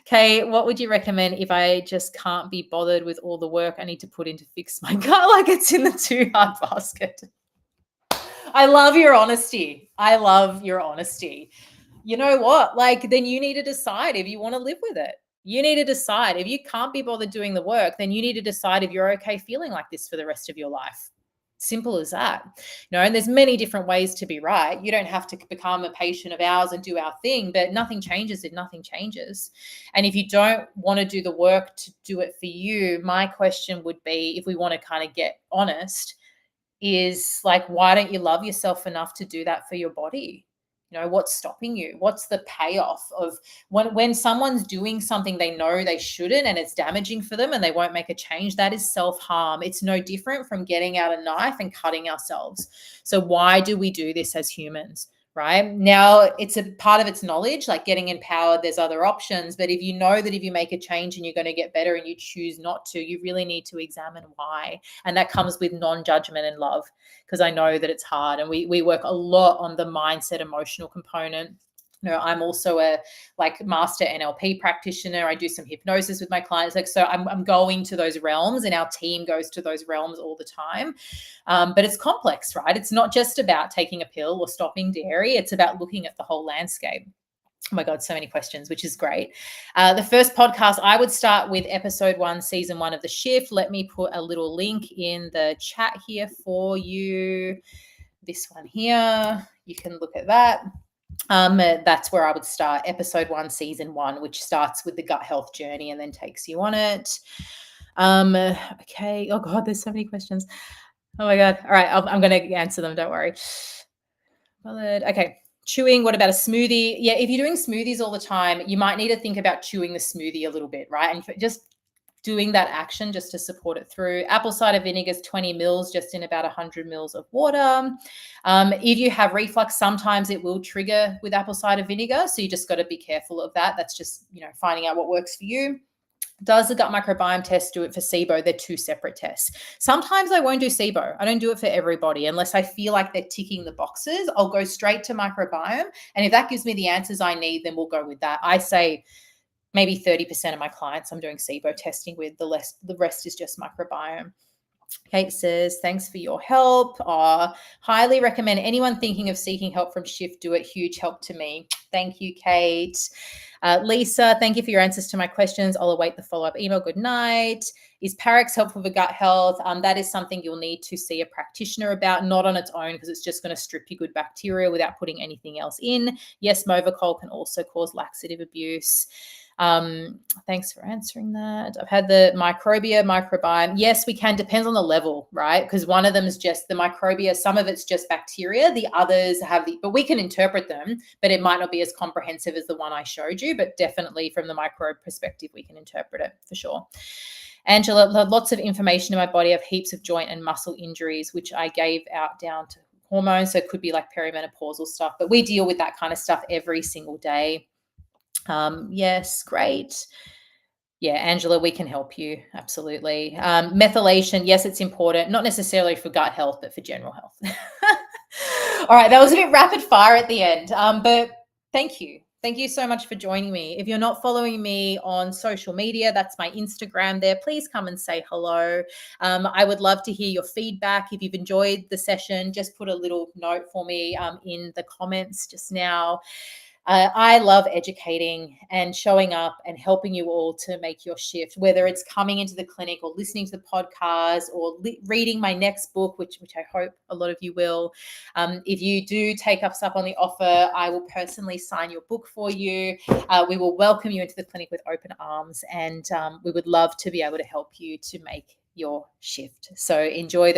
Okay, what would you recommend if I just can't be bothered with all the work I need to put in to fix my gut like it's in the too hard basket? I love your honesty. You know what? Like, then you need to decide if you want to live with it. You need to decide. If you can't be bothered doing the work, then you need to decide if you're okay feeling like this for the rest of your life. Simple as that. And there's many different ways to be right. You don't have to become a patient of ours and do our thing, but nothing changes if nothing changes. And if you don't want to do the work to do it for you, my question would be, if we want to kind of get honest, is like, why don't you love yourself enough to do that for your body? What's stopping you? What's the payoff of when someone's doing something they know they shouldn't and it's damaging for them and they won't make a change? That is self-harm. It's no different from getting out a knife and cutting ourselves. So why do we do this as humans? Right now, it's a part of its knowledge, like getting empowered. There's other options, but if you know that if you make a change and you're going to get better and you choose not to, you really need to examine why. And that comes with non-judgment and love, because I know that it's hard, and we work a lot on the mindset, emotional component. I'm also a master NLP practitioner. I do some hypnosis with my clients. So I'm going to those realms, and our team goes to those realms all the time. But it's complex, right? It's not just about taking a pill or stopping dairy. It's about looking at the whole landscape. Oh my God, so many questions, which is great. The first podcast, I would start with episode 1, season 1 of The Shift. Let me put a little link in the chat here for you. This one here, you can look at that. That's where I would start, episode 1, season 1, which starts with the gut health journey and then takes you on it. Okay. Oh God, there's so many questions. Oh my God. All right. I'm going to answer them. Don't worry. Okay. Chewing. What about a smoothie? Yeah. If you're doing smoothies all the time, you might need to think about chewing the smoothie a little bit, right? And just doing that action just to support it through. Apple cider vinegar is 20 mils, just in about 100 mils of water. If you have reflux, sometimes it will trigger with apple cider vinegar. So you just got to be careful of that. That's just, finding out what works for you. Does the gut microbiome test do it for SIBO? They're 2 separate tests. Sometimes I won't do SIBO. I don't do it for everybody unless I feel like they're ticking the boxes. I'll go straight to microbiome. And if that gives me the answers I need, then we'll go with that. I say maybe 30% of my clients I'm doing SIBO testing with. The rest is just microbiome. Kate says, thanks for your help. Highly recommend anyone thinking of seeking help from Shift do it. Huge help to me. Thank you, Kate. Lisa, thank you for your answers to my questions. I'll await the follow-up email. Good night. Is Parex helpful for gut health? That is something you'll need to see a practitioner about, not on its own, because it's just going to strip your good bacteria without putting anything else in. Yes, Movicol can also cause laxative abuse. Thanks for answering that. I've had the microbiome. Yes, we can. Depends on the level, right? Because one of them is just the microbia. Some of it's just bacteria. The others but we can interpret them, but it might not be as comprehensive as the one I showed you, but definitely from the microbe perspective, we can interpret it for sure. Angela, lots of inflammation in my body. I have heaps of joint and muscle injuries, which I gave out down to hormones. So it could be like perimenopausal stuff, but we deal with that kind of stuff every single day. Yes, great. Yeah, Angela, we can help you. Absolutely. Methylation, yes, it's important, not necessarily for gut health, but for general health. All right, that was a bit rapid fire at the end, but thank you. Thank you so much for joining me. If you're not following me on social media, that's my Instagram there. Please come and say hello. I would love to hear your feedback. If you've enjoyed the session, just put a little note for me in the comments just now. I love educating and showing up and helping you all to make your shift, whether it's coming into the clinic or listening to the podcast or reading my next book, which I hope a lot of you will. If you do take us up on the offer, I will personally sign your book for you. We will welcome you into the clinic with open arms, and we would love to be able to help you to make your shift. So enjoy